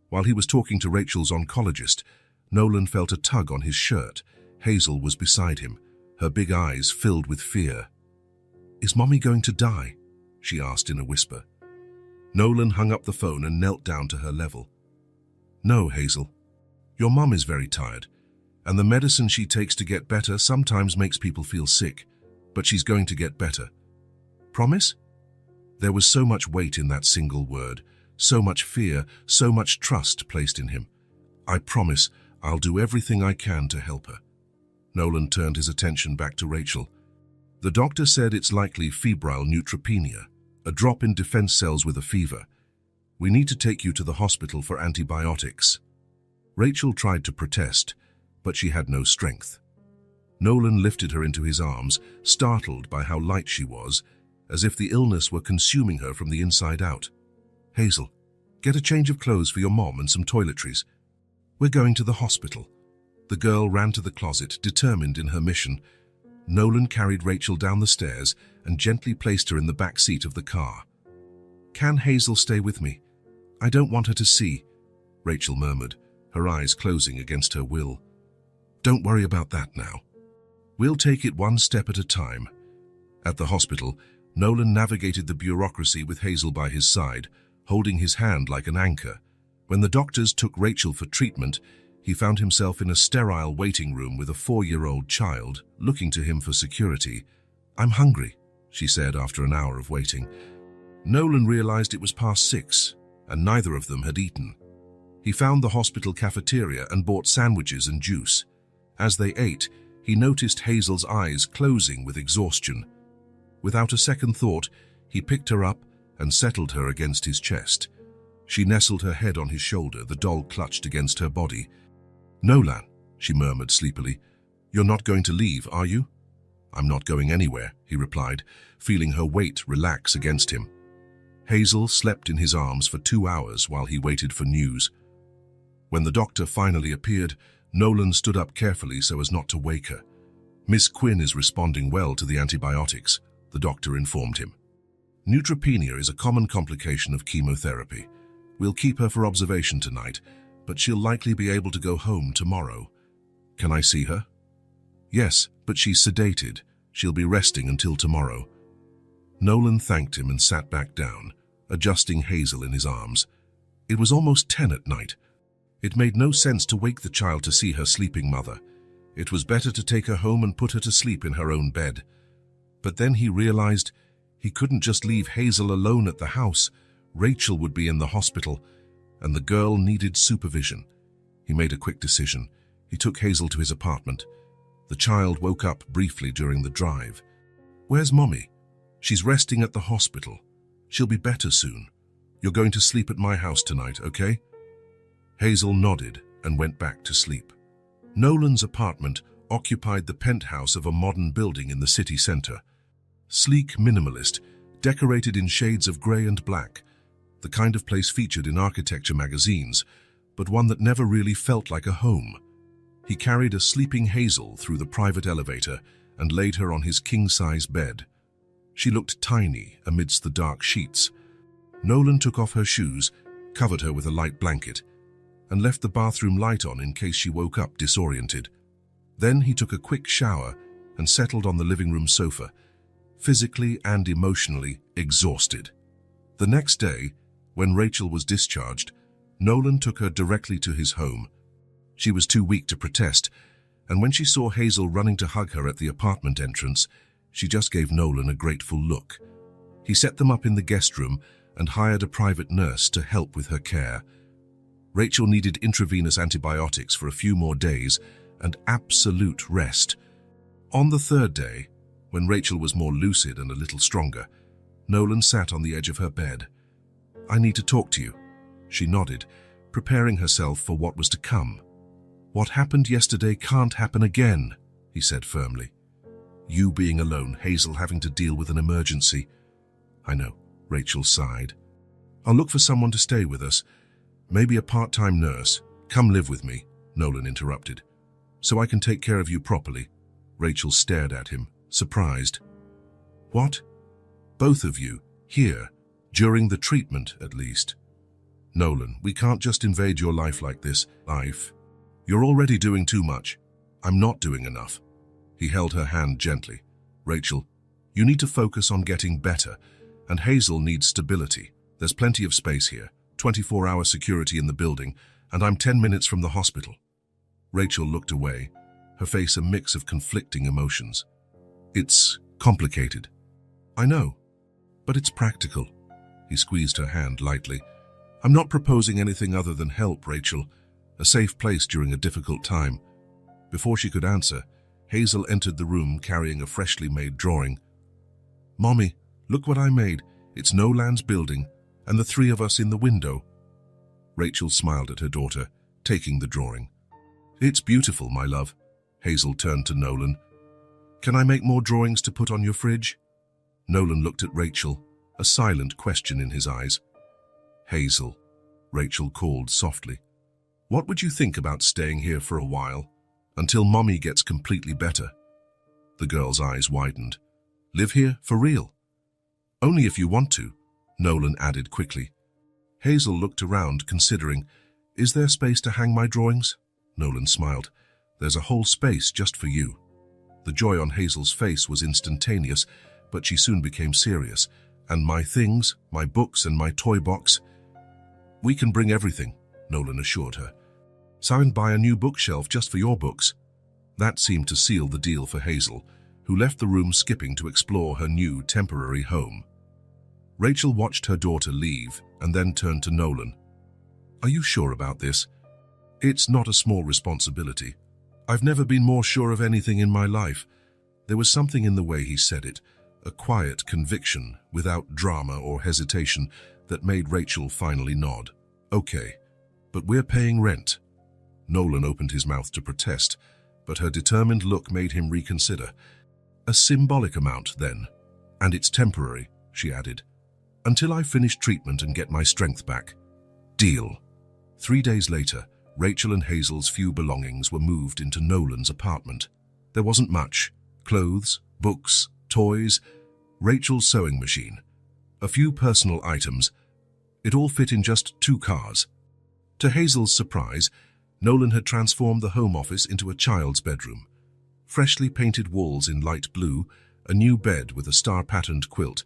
While he was talking to Rachel's oncologist, Nolan felt a tug on his shirt. Hazel was beside him, her big eyes filled with fear. "Is Mommy going to die?" she asked in a whisper. Nolan hung up the phone and knelt down to her level. "No, Hazel. Your mom is very tired, and the medicine she takes to get better sometimes makes people feel sick, but she's going to get better. Promise?" There was so much weight in that single word, so much fear, so much trust placed in him. "I promise I'll do everything I can to help her." Nolan turned his attention back to Rachel. "The doctor said it's likely febrile neutropenia, a drop in defense cells with a fever. We need to take you to the hospital for antibiotics." Rachel tried to protest, but she had no strength. Nolan lifted her into his arms, startled by how light she was, as if the illness were consuming her from the inside out. "Hazel, get a change of clothes for your mom and some toiletries. We're going to the hospital." The girl ran to the closet, determined in her mission. Nolan carried Rachel down the stairs and gently placed her in the back seat of the car. "Can Hazel stay with me? I don't want her to see," Rachel murmured, her eyes closing against her will. "Don't worry about that now. We'll take it one step at a time." At the hospital, Nolan navigated the bureaucracy with Hazel by his side, holding his hand like an anchor. When the doctors took Rachel for treatment, he found himself in a sterile waiting room with a 4-year-old child, looking to him for security. "I'm hungry," she said after an hour of waiting. Nolan realized it was past 6, and neither of them had eaten. He found the hospital cafeteria and bought sandwiches and juice. As they ate, he noticed Hazel's eyes closing with exhaustion. Without a second thought, he picked her up and settled her against his chest. She nestled her head on his shoulder, the doll clutched against her body. "Nolan," she murmured sleepily, "you're not going to leave, are you?" "I'm not going anywhere," he replied, feeling her weight relax against him. Hazel slept in his arms for 2 hours while he waited for news. When the doctor finally appeared, Nolan stood up carefully so as not to wake her. "Miss Quinn is responding well to the antibiotics," the doctor informed him. "Neutropenia is a common complication of chemotherapy. We'll keep her for observation tonight, but she'll likely be able to go home tomorrow. Can I see her?" "Yes, but she's sedated. She'll be resting until tomorrow." Nolan thanked him and sat back down, adjusting Hazel in his arms. It was almost 10 at night. It made no sense to wake the child to see her sleeping mother. It was better to take her home and put her to sleep in her own bed. But then he realized he couldn't just leave Hazel alone at the house. Rachel would be in the hospital, and the girl needed supervision. He made a quick decision. He took Hazel to his apartment. The child woke up briefly during the drive. "Where's Mommy?" "She's resting at the hospital. She'll be better soon. You're going to sleep at my house tonight, okay?" Hazel nodded and went back to sleep. Nolan's apartment occupied the penthouse of a modern building in the city center. Sleek minimalist, decorated in shades of gray and black, the kind of place featured in architecture magazines, but one that never really felt like a home. He carried a sleeping Hazel through the private elevator and laid her on his king-size bed. She looked tiny amidst the dark sheets. Nolan took off her shoes, covered her with a light blanket, and left the bathroom light on in case she woke up disoriented. Then he took a quick shower and settled on the living room sofa, physically and emotionally exhausted. The next day, when Rachel was discharged, Nolan took her directly to his home. She was too weak to protest, and when she saw Hazel running to hug her at the apartment entrance, she just gave Nolan a grateful look. He set them up in the guest room and hired a private nurse to help with her care. Rachel needed intravenous antibiotics for a few more days and absolute rest. On the third day, when Rachel was more lucid and a little stronger, Nolan sat on the edge of her bed. "I need to talk to you." She nodded, preparing herself for what was to come. "What happened yesterday can't happen again," he said firmly. "You being alone, Hazel having to deal with an emergency." "I know," Rachel sighed. "I'll look for someone to stay with us. Maybe a part-time nurse. Come live with me," Nolan interrupted. "So I can take care of you properly." Rachel stared at him, surprised. "What? Both of you? Here? During the treatment, at least?" "Nolan, we can't just invade your life like this. You're already doing too much. I'm not doing enough." He held her hand gently. "Rachel, you need to focus on getting better, and Hazel needs stability. There's plenty of space here, 24-hour security in the building, and I'm 10 minutes from the hospital." Rachel looked away, her face a mix of conflicting emotions. "It's complicated." "I know, but it's practical." He squeezed her hand lightly. "I'm not proposing anything other than help, Rachel. A safe place during a difficult time." Before she could answer, Hazel entered the room carrying a freshly made drawing. "Mommy, look what I made. It's Nolan's building, and the three of us in the window." Rachel smiled at her daughter, taking the drawing. "It's beautiful, my love." Hazel turned to Nolan. "Can I make more drawings to put on your fridge?" Nolan looked at Rachel, a silent question in his eyes. "Hazel," Rachel called softly, "what would you think about staying here for a while, until Mommy gets completely better?" The girl's eyes widened. "Live here, for real?" "Only if you want to," Nolan added quickly. Hazel looked around, considering, "Is there space to hang my drawings?" Nolan smiled. "There's a whole space just for you." The joy on Hazel's face was instantaneous, but she soon became serious. "And my things, my books and my toy box?" "We can bring everything," Nolan assured her. "So I can buy a new bookshelf just for your books." That seemed to seal the deal for Hazel, who left the room skipping to explore her new temporary home. Rachel watched her daughter leave and then turned to Nolan. Are you sure about this? It's not a small responsibility. I've never been more sure of anything in my life. There was something in the way he said it, a quiet conviction without drama or hesitation that made Rachel finally nod. Okay, but we're paying rent. Nolan opened his mouth to protest, but her determined look made him reconsider. A symbolic amount, then. And it's temporary, she added. Until I finish treatment and get my strength back. Deal. 3 days later, Rachel and Hazel's few belongings were moved into Nolan's apartment. There wasn't much. Clothes, books, toys, Rachel's sewing machine. A few personal items. It all fit in just 2 cars. To Hazel's surprise, Nolan had transformed the home office into a child's bedroom. Freshly painted walls in light blue, a new bed with a star-patterned quilt,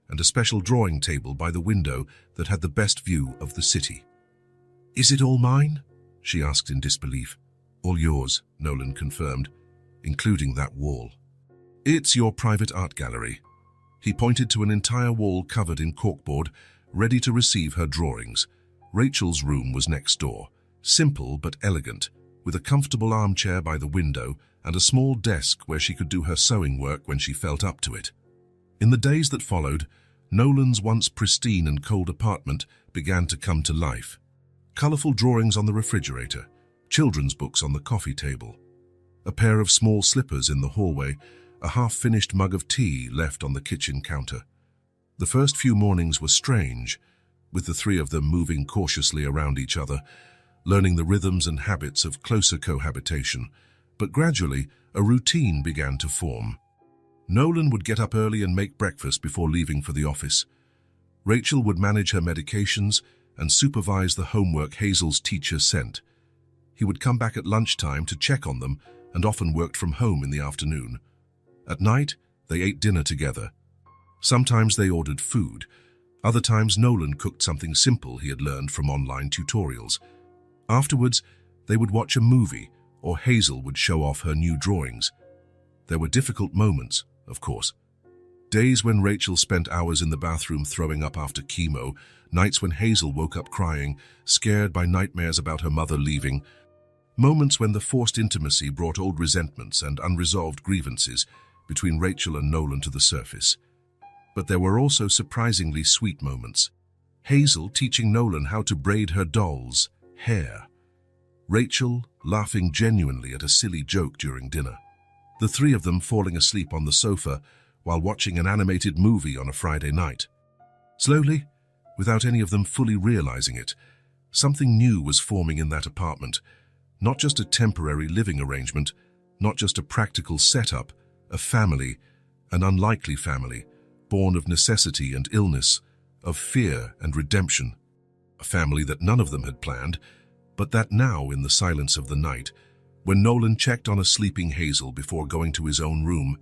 and a special drawing table by the window that had the best view of the city. "Is it all mine?" she asked in disbelief. "All yours," Nolan confirmed, "including that wall. It's your private art gallery." He pointed to an entire wall covered in corkboard, ready to receive her drawings. Rachel's room was next door, simple but elegant, with a comfortable armchair by the window and a small desk where she could do her sewing work when she felt up to it. In the days that followed, Nolan's once pristine and cold apartment began to come to life. Colorful drawings on the refrigerator, children's books on the coffee table, a pair of small slippers in the hallway, a half-finished mug of tea left on the kitchen counter. The first few mornings were strange, with the 3 of them moving cautiously around each other, learning the rhythms and habits of closer cohabitation, but gradually a routine began to form. Nolan would get up early and make breakfast before leaving for the office. Rachel would manage her medications and supervise the homework Hazel's teacher sent. He would come back at lunchtime to check on them and often worked from home in the afternoon. At night, they ate dinner together. Sometimes they ordered food. Other times Nolan cooked something simple he had learned from online tutorials. Afterwards, they would watch a movie, or Hazel would show off her new drawings. There were difficult moments, of course. Days when Rachel spent hours in the bathroom throwing up after chemo, nights when Hazel woke up crying, scared by nightmares about her mother leaving, moments when the forced intimacy brought old resentments and unresolved grievances between Rachel and Nolan to the surface. But there were also surprisingly sweet moments. Hazel teaching Nolan how to braid her doll's hair. Rachel laughing genuinely at a silly joke during dinner. The 3 of them falling asleep on the sofa while watching an animated movie on a Friday night. Slowly, without any of them fully realizing it, something new was forming in that apartment. Not just a temporary living arrangement, not just a practical setup, a family, an unlikely family, born of necessity and illness, of fear and redemption. A family that none of them had planned, but that now, in the silence of the night, when Nolan checked on a sleeping Hazel before going to his own room,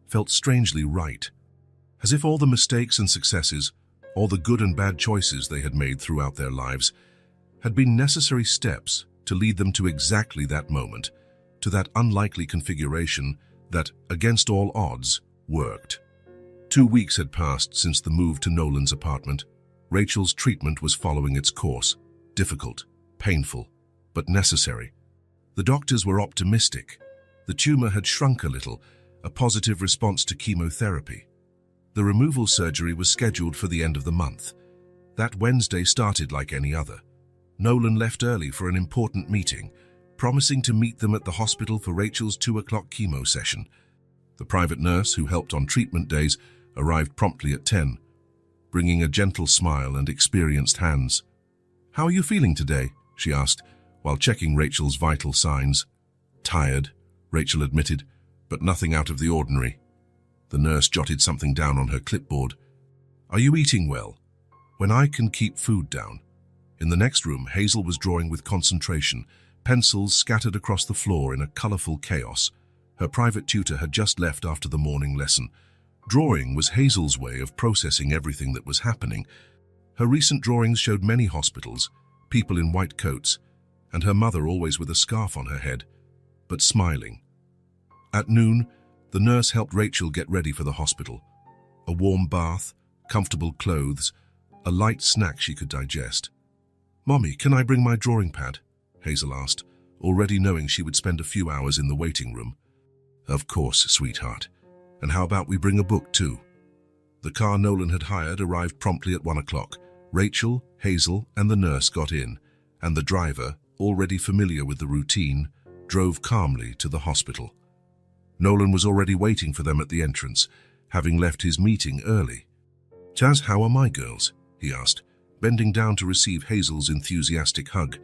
felt strangely right. As if all the mistakes and successes, all the good and bad choices they had made throughout their lives, had been necessary steps to lead them to exactly that moment, to that unlikely configuration that, against all odds, worked. 2 weeks had passed since the move to Nolan's apartment. Rachel's treatment was following its course, difficult, painful, but necessary. The doctors were optimistic. The tumor had shrunk a little, a positive response to chemotherapy. The removal surgery was scheduled for the end of the month. That Wednesday started like any other. Nolan left early for an important meeting, promising to meet them at the hospital for Rachel's 2 o'clock chemo session. The private nurse who helped on treatment days arrived promptly at 10, bringing a gentle smile and experienced hands. "How are you feeling today?" she asked, while checking Rachel's vital signs. "Tired," Rachel admitted, "but nothing out of the ordinary." The nurse jotted something down on her clipboard. "Are you eating well? When I can keep food down." In the next room, Hazel was drawing with concentration, pencils scattered across the floor in a colorful chaos. Her private tutor had just left after the morning lesson. Drawing was Hazel's way of processing everything that was happening. Her recent drawings showed many hospitals, people in white coats, and her mother always with a scarf on her head, but smiling. At noon, the nurse helped Rachel get ready for the hospital. A warm bath, comfortable clothes, a light snack she could digest. "Mommy, can I bring my drawing pad?" Hazel asked, already knowing she would spend a few hours in the waiting room. "Of course, sweetheart. And how about we bring a book too?" The car Nolan had hired arrived promptly at 1 o'clock. Rachel, Hazel, and the nurse got in, and the driver, already familiar with the routine, drove calmly to the hospital. Nolan was already waiting for them at the entrance, having left his meeting early. "Jazz, how are my girls?" he asked, bending down to receive Hazel's enthusiastic hug.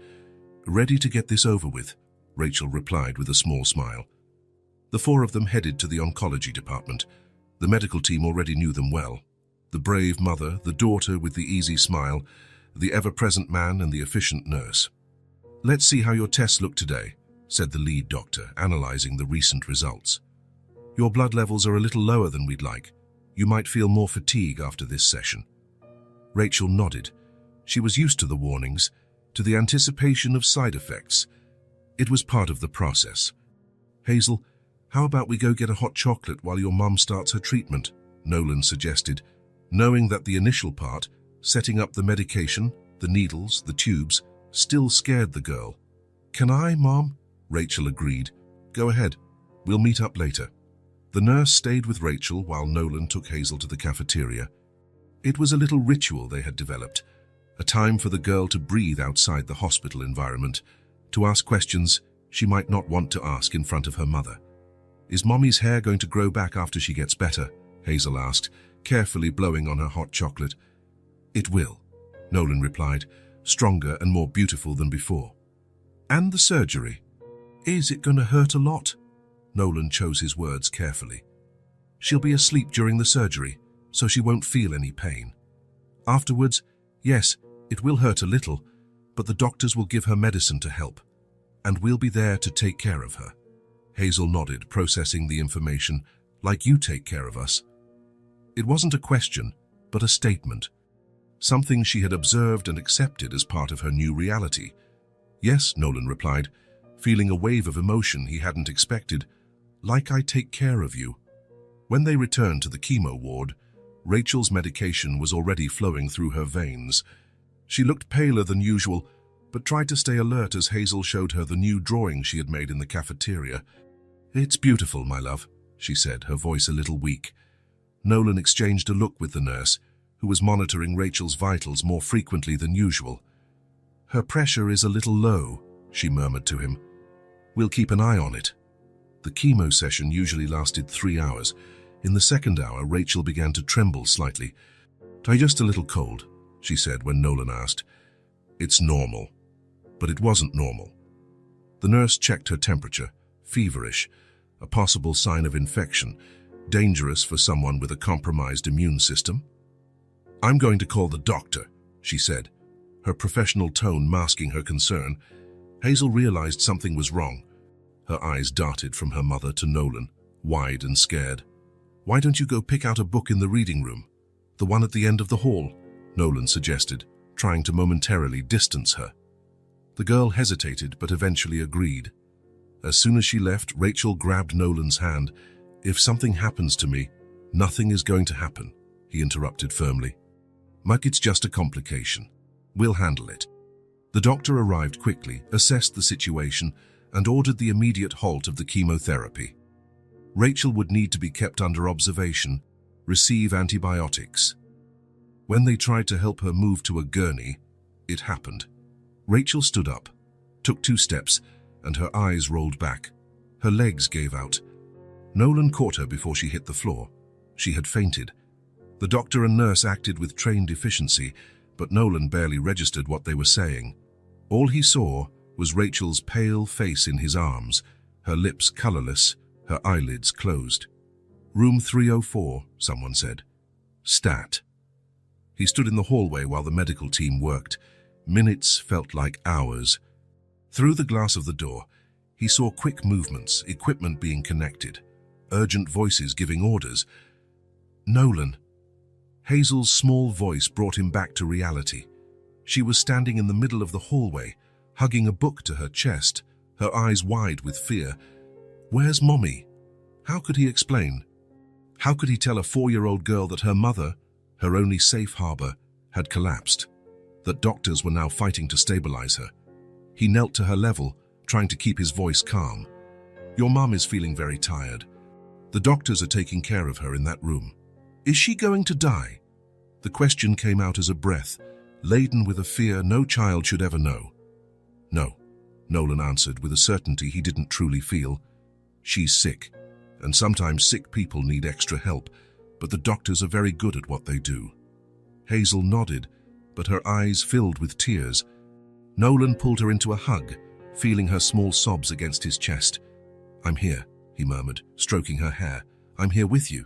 "Ready to get this over with," Rachel replied with a small smile. The four of them headed to the oncology department. The medical team already knew them well. The brave mother, the daughter with the easy smile, the ever-present man, and the efficient nurse. "Let's see how your tests look today," said the lead doctor, analyzing the recent results. "Your blood levels are a little lower than we'd like. You might feel more fatigue after this session." Rachel nodded. She was used to the warnings, to the anticipation of side effects. It was part of the process. "Hazel, how about we go get a hot chocolate while your mum starts her treatment?" Nolan suggested, knowing that the initial part, setting up the medication, the needles, the tubes, still scared the girl. "Can I, Mom?" Rachel agreed. "Go ahead. We'll meet up later." The nurse stayed with Rachel while Nolan took Hazel to the cafeteria. It was a little ritual they had developed, a time for the girl to breathe outside the hospital environment, to ask questions she might not want to ask in front of her mother. "Is Mommy's hair going to grow back after she gets better?" Hazel asked, carefully blowing on her hot chocolate. "It will," Nolan replied, stronger and more beautiful than before. "And the surgery? Is it going to hurt a lot?" Nolan chose his words carefully. "She'll be asleep during the surgery, so she won't feel any pain. Afterwards, yes, it will hurt a little, but the doctors will give her medicine to help, and we'll be there to take care of her." Hazel nodded, processing the information. "Like you take care of us." It wasn't a question, but a statement. Something she had observed and accepted as part of her new reality. "Yes," Nolan replied, feeling a wave of emotion he hadn't expected. "Like I take care of you." When they returned to the chemo ward, Rachel's medication was already flowing through her veins. She looked paler than usual, but tried to stay alert as Hazel showed her the new drawing she had made in the cafeteria. "It's beautiful, my love," she said, her voice a little weak. Nolan exchanged a look with the nurse, who was monitoring Rachel's vitals more frequently than usual. "Her pressure is a little low," she murmured to him. "We'll keep an eye on it." The chemo session usually lasted 3 hours. In the second hour, Rachel began to tremble slightly. "I'm just a little cold," she said when Nolan asked. "It's normal." But it wasn't normal. The nurse checked her temperature, feverish, a possible sign of infection, dangerous for someone with a compromised immune system. "I'm going to call the doctor," she said, her professional tone masking her concern. Hazel realized something was wrong. Her eyes darted from her mother to Nolan, wide and scared. "Why don't you go pick out a book in the reading room? The one at the end of the hall," Nolan suggested, trying to momentarily distance her. The girl hesitated but eventually agreed. As soon as she left, Rachel grabbed Nolan's hand. "If something happens to me, nothing is going to happen," he interrupted firmly. "Mike, it's just a complication. We'll handle it." The doctor arrived quickly, assessed the situation, and ordered the immediate halt of the chemotherapy. Rachel would need to be kept under observation, receive antibiotics. When they tried to help her move to a gurney, it happened. Rachel stood up, took 2 steps, and her eyes rolled back. Her legs gave out. Nolan caught her before she hit the floor. She had fainted. The doctor and nurse acted with trained efficiency, but Nolan barely registered what they were saying. All he saw was Rachel's pale face in his arms, her lips colorless, her eyelids closed. "Room 304, someone said. "Stat." He stood in the hallway while the medical team worked. Minutes felt like hours. Through the glass of the door, he saw quick movements, equipment being connected, urgent voices giving orders. "Nolan." Hazel's small voice brought him back to reality. She was standing in the middle of the hallway, hugging a book to her chest, her eyes wide with fear. Where's Mommy? How could he explain? How could he tell a 4-year-old girl that her mother, her only safe harbor, had collapsed? that doctors were now fighting to stabilize her. He knelt to her level, trying to keep his voice calm. "Your mum is feeling very tired. The doctors are taking care of her in that room. Is she going to die?" The question came out as a breath, laden with a fear no child should ever know. "No," Nolan answered with a certainty he didn't truly feel. "She's sick, and sometimes sick people need extra help, but the doctors are very good at what they do." Hazel nodded, but her eyes filled with tears. Nolan pulled her into a hug, feeling her small sobs against his chest. "I'm here," he murmured, stroking her hair. "I'm here with you."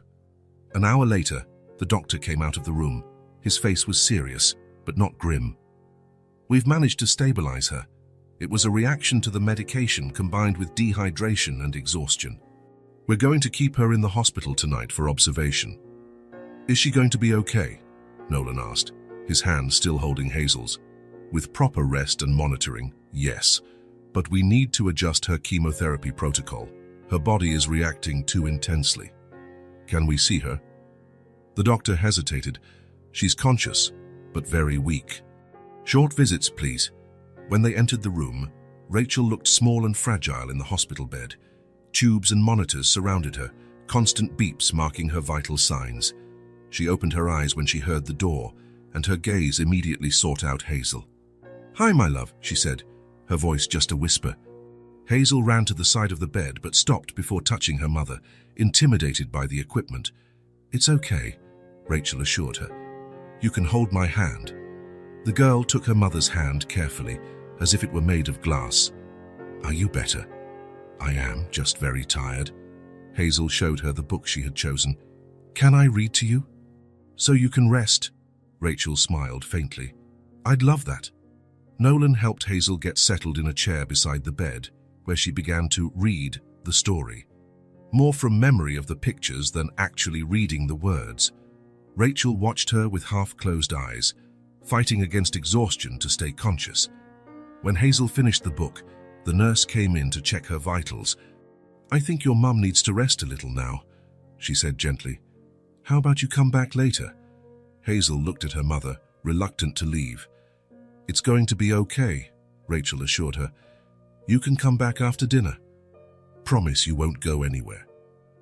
An hour later, the doctor came out of the room. His face was serious, but not grim. "We've managed to stabilize her. It was a reaction to the medication combined with dehydration and exhaustion. We're going to keep her in the hospital tonight for observation." "Is she going to be okay?" Nolan asked, his hand still holding Hazel's. "With proper rest and monitoring, yes. But we need to adjust her chemotherapy protocol. Her body is reacting too intensely." "Can we see her?" The doctor hesitated. "She's conscious, but very weak." "Short visits, please." When they entered the room, Rachel looked small and fragile in the hospital bed. Tubes and monitors surrounded her, constant beeps marking her vital signs. She opened her eyes when she heard the door, and her gaze immediately sought out Hazel. "Hi, my love," she said, her voice just a whisper. Hazel ran to the side of the bed but stopped before touching her mother, intimidated by the equipment. "It's okay," Rachel assured her. "You can hold my hand." The girl took her mother's hand carefully, as if it were made of glass. "Are you better?" "I am, just very tired." Hazel showed her the book she had chosen. "Can I read to you?" "So you can rest?" Rachel smiled faintly. "I'd love that." Nolan helped Hazel get settled in a chair beside the bed, where she began to read the story. More from memory of the pictures than actually reading the words. Rachel watched her with half-closed eyes, fighting against exhaustion to stay conscious. When Hazel finished the book, the nurse came in to check her vitals. "I think your mum needs to rest a little now," she said gently. "How about you come back later?" Hazel looked at her mother, reluctant to leave. "It's going to be okay," Rachel assured her. "You can come back after dinner. Promise you won't go anywhere."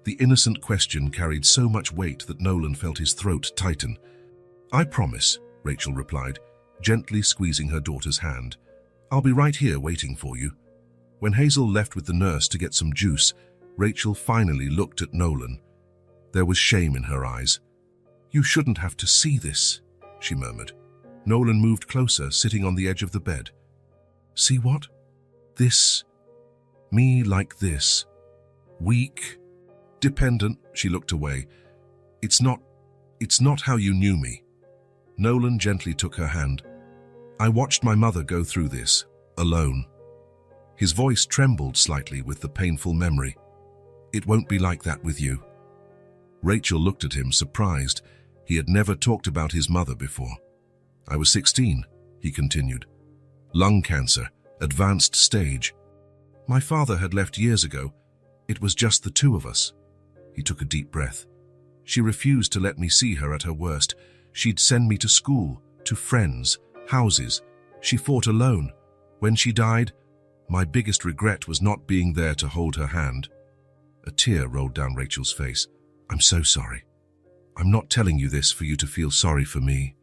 The innocent question carried so much weight that Nolan felt his throat tighten. "I promise," Rachel replied, gently squeezing her daughter's hand. "I'll be right here waiting for you." When Hazel left with the nurse to get some juice, Rachel finally looked at Nolan. There was shame in her eyes. "You shouldn't have to see this," she murmured. Nolan moved closer, sitting on the edge of the bed. "See what? This. Me like this. Weak. Dependent." She looked away. It's not how you knew me." Nolan gently took her hand. "I watched my mother go through this, alone." His voice trembled slightly with the painful memory. "It won't be like that with you." Rachel looked at him, surprised. He had never talked about his mother before. "I was 16, he continued. "Lung cancer, advanced stage. My father had left years ago. It was just the two of us." He took a deep breath. "She refused to let me see her at her worst. She'd send me to school, to friends, houses. She fought alone. When she died, my biggest regret was not being there to hold her hand." A tear rolled down Rachel's face. "I'm so sorry. I'm not telling you this for you to feel sorry for me.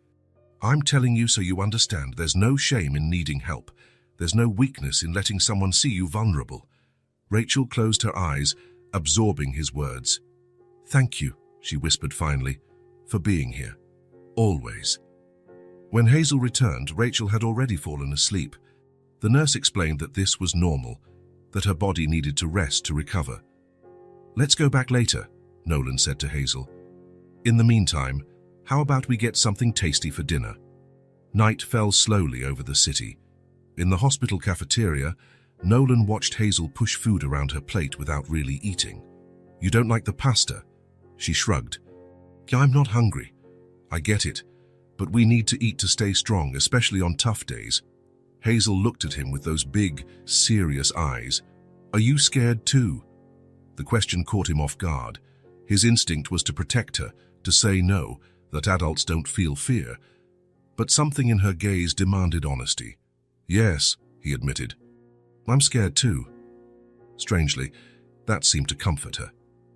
I'm telling you so you understand there's no shame in needing help. There's no weakness in letting someone see you vulnerable." Rachel closed her eyes, absorbing his words. "Thank you," she whispered finally, "for being here. Always." When Hazel returned, Rachel had already fallen asleep. The nurse explained that this was normal, that her body needed to rest to recover. "Let's go back later," Nolan said to Hazel. "In the meantime, how about we get something tasty for dinner?" Night fell slowly over the city. In the hospital cafeteria, Nolan watched Hazel push food around her plate without really eating. "You don't like the pasta?" She shrugged. "I'm not hungry. I get it, but we need to eat to stay strong, especially on tough days." Hazel looked at him with those big, serious eyes. "Are you scared too?" The question caught him off guard. His instinct was to protect her, to say no, that adults don't feel fear. but something in her gaze demanded honesty. "Yes," he admitted. "I'm scared too." Strangely, that seemed to comfort her.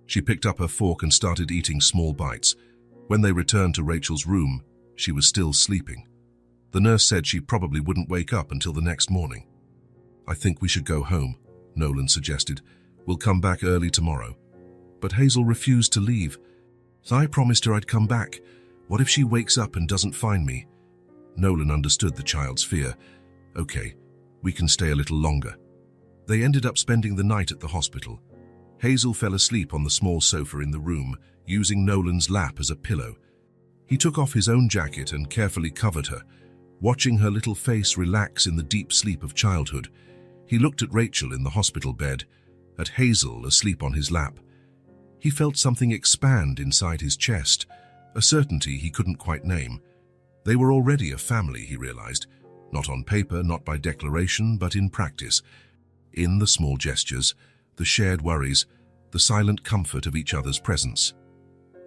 She picked up her fork and started eating small bites. When they returned to Rachel's room, she was still sleeping. The nurse said she probably wouldn't wake up until the next morning. "I think we should go home," Nolan suggested. "We'll come back early tomorrow." But Hazel refused to leave. "I promised her I'd come back. What if she wakes up and doesn't find me?" Nolan understood the child's fear. "Okay, we can stay a little longer." They ended up spending the night at the hospital. Hazel fell asleep on the small sofa in the room, using Nolan's lap as a pillow. He took off his own jacket and carefully covered her, watching her little face relax in the deep sleep of childhood. He looked at Rachel in the hospital bed, at Hazel asleep on his lap. He felt something expand inside his chest, a certainty he couldn't quite name. They were already a family, he realized, not on paper, not by declaration, but in practice. In the small gestures, the shared worries, the silent comfort of each other's presence.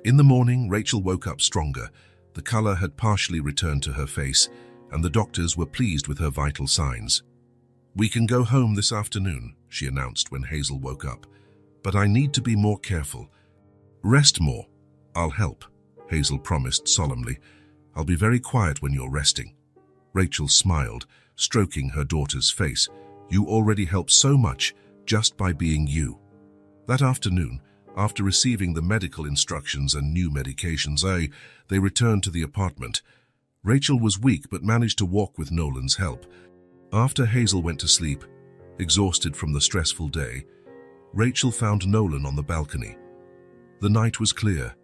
In the morning, Rachel woke up stronger. The color had partially returned to her face, and the doctors were pleased with her vital signs. "We can go home this afternoon," she announced when Hazel woke up. "But I need to be more careful." "Rest more. I'll help," Hazel promised solemnly. "I'll be very quiet when you're resting." Rachel smiled, stroking her daughter's face. "You already help so much just by being you." That afternoon, after receiving the medical instructions and new medications, they returned to the apartment. Rachel was weak but managed to walk with Nolan's help. After Hazel went to sleep, exhausted from the stressful day, Rachel found Nolan on the balcony. The night was clear,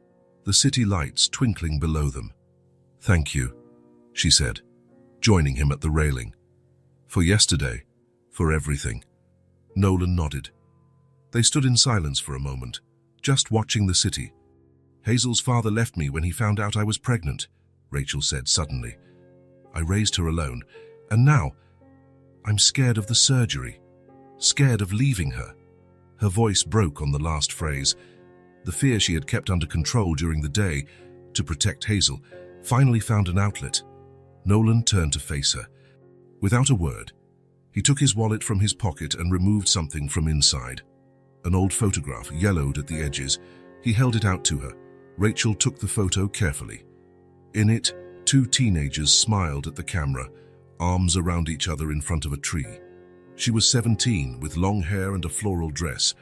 the city lights twinkling below them. "Thank you," she said, joining him at the railing. "For yesterday, for everything." Nolan nodded. They stood in silence for a moment, just watching the city. "Hazel's father left me when he found out I was pregnant," Rachel said suddenly. "I raised her alone, and now I'm scared of the surgery, scared of leaving her." Her voice broke on the last phrase. The fear she had kept under control during the day to protect Hazel finally found an outlet. Nolan turned to face her. Without a word, he took his wallet from his pocket and removed something from inside. An old photograph, yellowed at the edges. He held it out to her. Rachel took the photo carefully. In it, two teenagers smiled at the camera, arms around each other in front of a tree. She was 17, with long hair and a floral dress.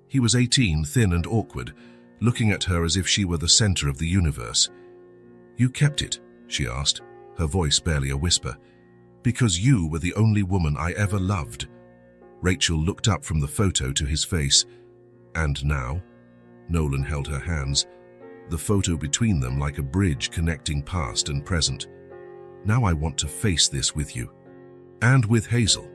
He was 18, thin and awkward, looking at her as if she were the center of the universe. "You kept it?" she asked, her voice barely a whisper. "Because you were the only woman I ever loved." Rachel looked up from the photo to his face. "And now?" Nolan held her hands, the photo between them like a bridge connecting past and present. "Now I want to face this with you. And with Hazel."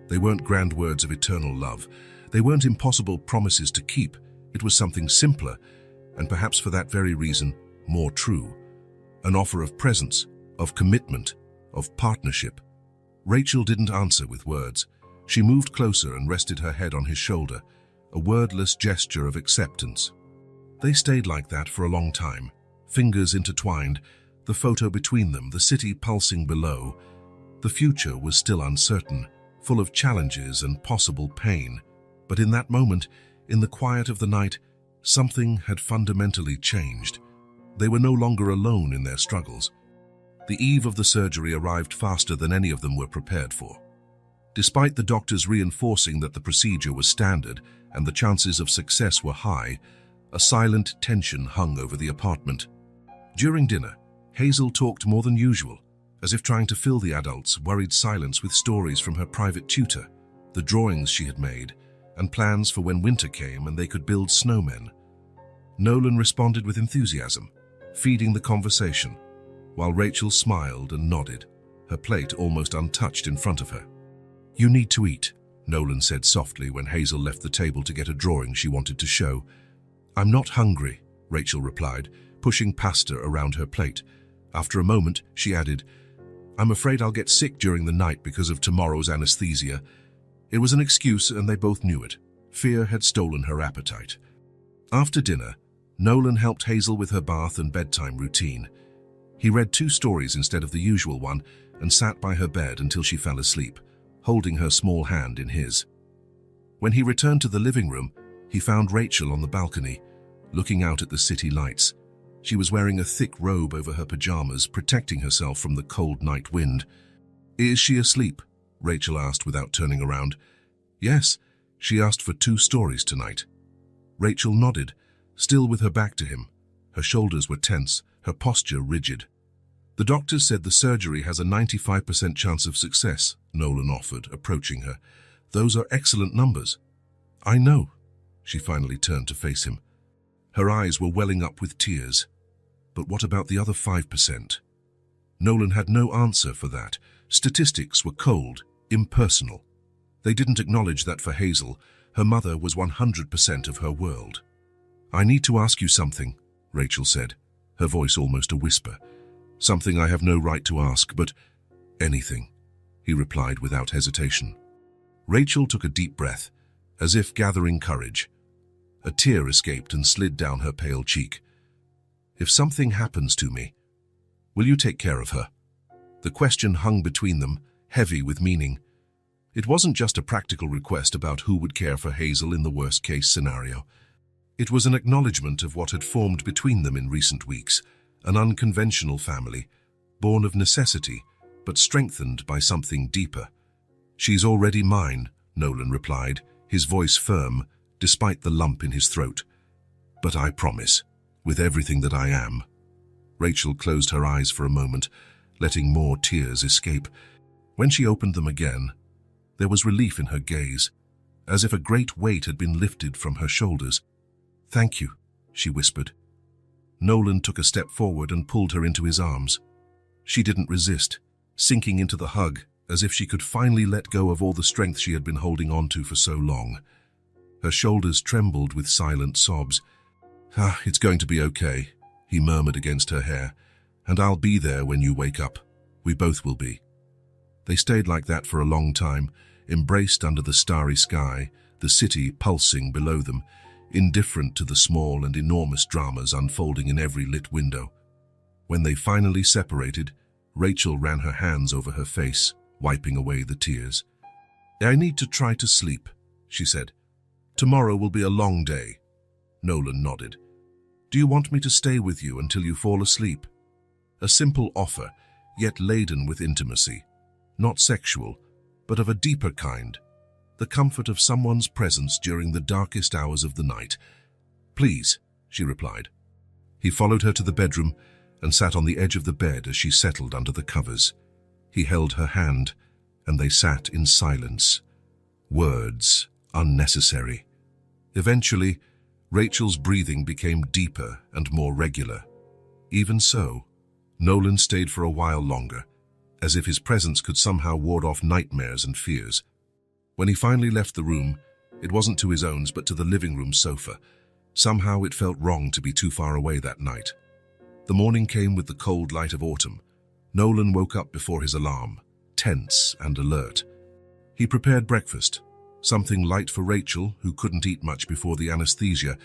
They weren't grand words of eternal love. They weren't impossible promises to keep. It was something simpler, and perhaps for that very reason, more true. An offer of presence, of commitment, of partnership. Rachel didn't answer with words. She moved closer and rested her head on his shoulder, a wordless gesture of acceptance. They stayed like that for a long time, fingers intertwined, the photo between them, the city pulsing below. The future was still uncertain, full of challenges and possible pain. But in that moment, in the quiet of the night, something had fundamentally changed. They were no longer alone in their struggles. The eve of the surgery arrived faster than any of them were prepared for. Despite the doctors reinforcing that the procedure was standard and the chances of success were high, a silent tension hung over the apartment. During dinner, Hazel talked more than usual, as if trying to fill the adults' worried silence with stories from her private tutor, the drawings she had made, and plans for when winter came and they could build snowmen. Nolan responded with enthusiasm, feeding the conversation, while Rachel smiled and nodded, her plate almost untouched in front of her. "You need to eat," Nolan said softly when Hazel left the table to get a drawing she wanted to show. "I'm not hungry," Rachel replied, pushing pasta around her plate. After a moment, she added, "I'm afraid I'll get sick during the night because of tomorrow's anesthesia." It was an excuse, and they both knew it. Fear had stolen her appetite. After dinner, Nolan helped Hazel with her bath and bedtime routine. He read 2 stories instead of the usual one and sat by her bed until she fell asleep, holding her small hand in his. When he returned to the living room, he found Rachel on the balcony, looking out at the city lights. She was wearing a thick robe over her pajamas, protecting herself from the cold night wind. "Is she asleep?" Rachel asked without turning around. "Yes, she asked for 2 stories tonight." Rachel nodded, still with her back to him. Her shoulders were tense, her posture rigid. "The doctors said the surgery has a 95% chance of success," Nolan offered, approaching her. "Those are excellent numbers." "I know." She finally turned to face him. Her eyes were welling up with tears. But what about the other 5%? Nolan had no answer for that. Statistics were cold, impersonal. They didn't acknowledge that for Hazel, her mother was 100% of her world. "I need to ask you something," Rachel said, her voice almost a whisper. "Something I have no right to ask, but anything," he replied without hesitation. Rachel took a deep breath, as if gathering courage. A tear escaped and slid down her pale cheek. "If something happens to me, will you take care of her?" The question hung between them, heavy with meaning. It wasn't just a practical request about who would care for Hazel in the worst-case scenario. It was an acknowledgement of what had formed between them in recent weeks, an unconventional family, born of necessity, but strengthened by something deeper. "She's already mine," Nolan replied, his voice firm, despite the lump in his throat. "But I promise, with everything that I am." Rachel closed her eyes for a moment, letting more tears escape. When she opened them again, there was relief in her gaze, as if a great weight had been lifted from her shoulders. "Thank you," she whispered. Nolan took a step forward and pulled her into his arms. She didn't resist, sinking into the hug, as if she could finally let go of all the strength she had been holding on to for so long. Her shoulders trembled with silent sobs. It's going to be okay," he murmured against her hair. "And I'll be there when you wake up. We both will be." They stayed like that for a long time, embraced under the starry sky, the city pulsing below them, indifferent to the small and enormous dramas unfolding in every lit window. When they finally separated, Rachel ran her hands over her face, wiping away the tears. "I need to try to sleep," she said. "Tomorrow will be a long day." Nolan nodded. "Do you want me to stay with you until you fall asleep?" A simple offer, yet laden with intimacy. Not sexual, but of a deeper kind. The comfort of someone's presence during the darkest hours of the night. "Please," she replied. He followed her to the bedroom and sat on the edge of the bed as she settled under the covers. He held her hand, and they sat in silence. Words unnecessary. Eventually, Rachel's breathing became deeper and more regular. Even so, Nolan stayed for a while longer, as if his presence could somehow ward off nightmares and fears. When he finally left the room, it wasn't to his own but to the living room sofa. Somehow it felt wrong to be too far away that night. The morning came with the cold light of autumn. Nolan woke up before his alarm, tense and alert. He prepared breakfast, something light for Rachel, who couldn't eat much before the anesthesia,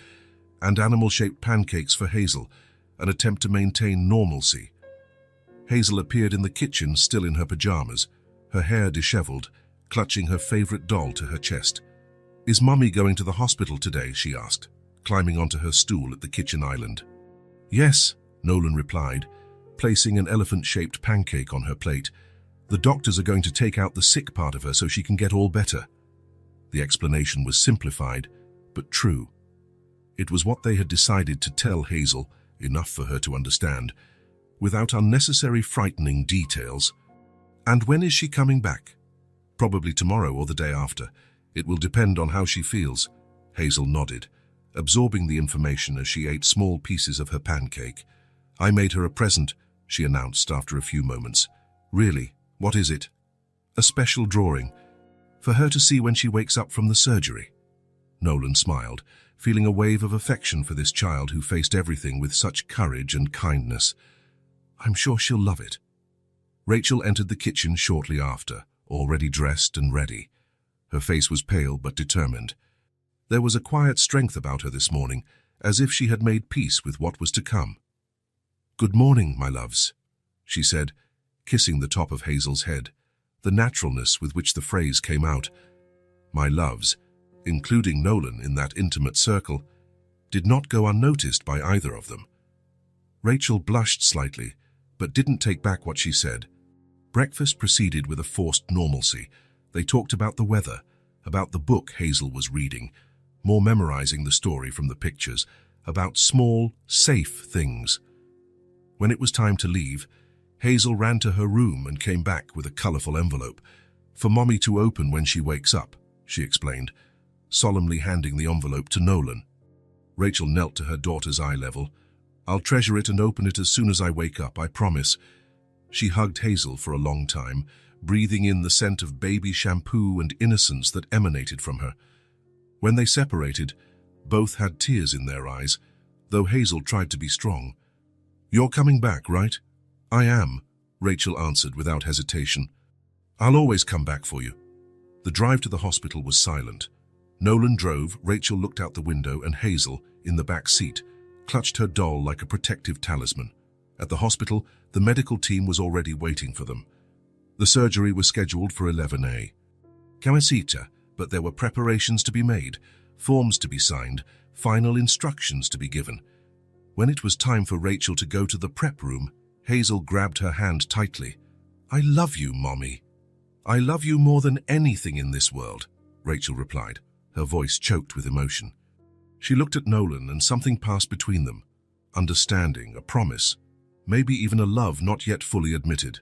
and animal-shaped pancakes for Hazel, an attempt to maintain normalcy. Hazel appeared in the kitchen, still in her pajamas, her hair disheveled, clutching her favorite doll to her chest. "Is Mummy going to the hospital today?" she asked, climbing onto her stool at the kitchen island. "Yes," Nolan replied, placing an elephant-shaped pancake on her plate. "The doctors are going to take out the sick part of her so she can get all better." The explanation was simplified, but true. It was what they had decided to tell Hazel, enough for her to understand, without unnecessary frightening details. "And when is she coming back?" "Probably tomorrow or the day after. It will depend on how she feels." Hazel nodded, absorbing the information as she ate small pieces of her pancake. "I made her a present," she announced after a few moments. "Really? What is it?" "A special drawing, for her to see when she wakes up from the surgery." Nolan smiled, feeling a wave of affection for this child who faced everything with such courage and kindness. "I'm sure she'll love it." Rachel entered the kitchen shortly after, already dressed and ready. Her face was pale but determined. There was a quiet strength about her this morning, as if she had made peace with what was to come. "Good morning, my loves," she said, kissing the top of Hazel's head, the naturalness with which the phrase came out. My loves, including Nolan in that intimate circle, did not go unnoticed by either of them. Rachel blushed slightly, but didn't take back what she said. Breakfast proceeded with a forced normalcy. They talked about the weather, about the book Hazel was reading, more memorizing the story from the pictures, about small, safe things. When it was time to leave, Hazel ran to her room and came back with a colorful envelope. For Mommy to open when she wakes up, she explained, solemnly handing the envelope to Nolan. Rachel knelt to her daughter's eye level. I'll treasure it and open it as soon as I wake up, I promise. She hugged Hazel for a long time, breathing in the scent of baby shampoo and innocence that emanated from her. When they separated, both had tears in their eyes, though Hazel tried to be strong. You're coming back, right? I am, Rachel answered without hesitation. I'll always come back for you. The drive to the hospital was silent. Nolan drove, Rachel looked out the window, and Hazel, in the back seat, clutched her doll like a protective talisman. At the hospital, the medical team was already waiting for them. The surgery was scheduled for 11 Coincidental, but there were preparations to be made, forms to be signed, final instructions to be given. When it was time for Rachel to go to the prep room, Hazel grabbed her hand tightly. I love you, Mommy. I love you more than anything in this world, Rachel replied, her voice choked with emotion. She looked at Nolan and something passed between them. Understanding, a promise, maybe even a love not yet fully admitted.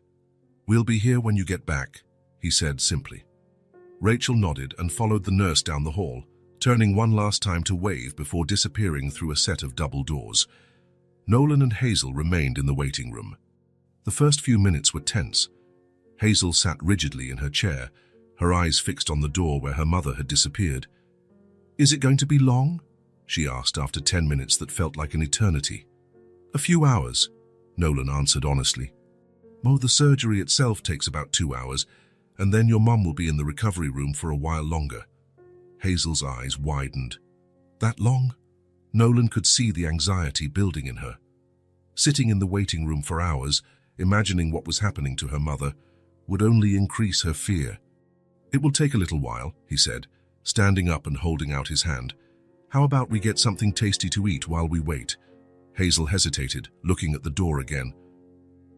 We'll be here when you get back, he said simply. Rachel nodded and followed the nurse down the hall, turning one last time to wave before disappearing through a set of double doors. Nolan and Hazel remained in the waiting room. The first few minutes were tense. Hazel sat rigidly in her chair, her eyes fixed on the door where her mother had disappeared. Is it going to be long? She asked after 10 minutes that felt like an eternity. A few hours, Nolan answered honestly. Well, the surgery itself takes about 2 hours, and then your mum will be in the recovery room for a while longer. Hazel's eyes widened. That long? Nolan could see the anxiety building in her. Sitting in the waiting room for hours, imagining what was happening to her mother, would only increase her fear. It will take a little while, he said, standing up and holding out his hand. How about we get something tasty to eat while we wait? Hazel hesitated, looking at the door again.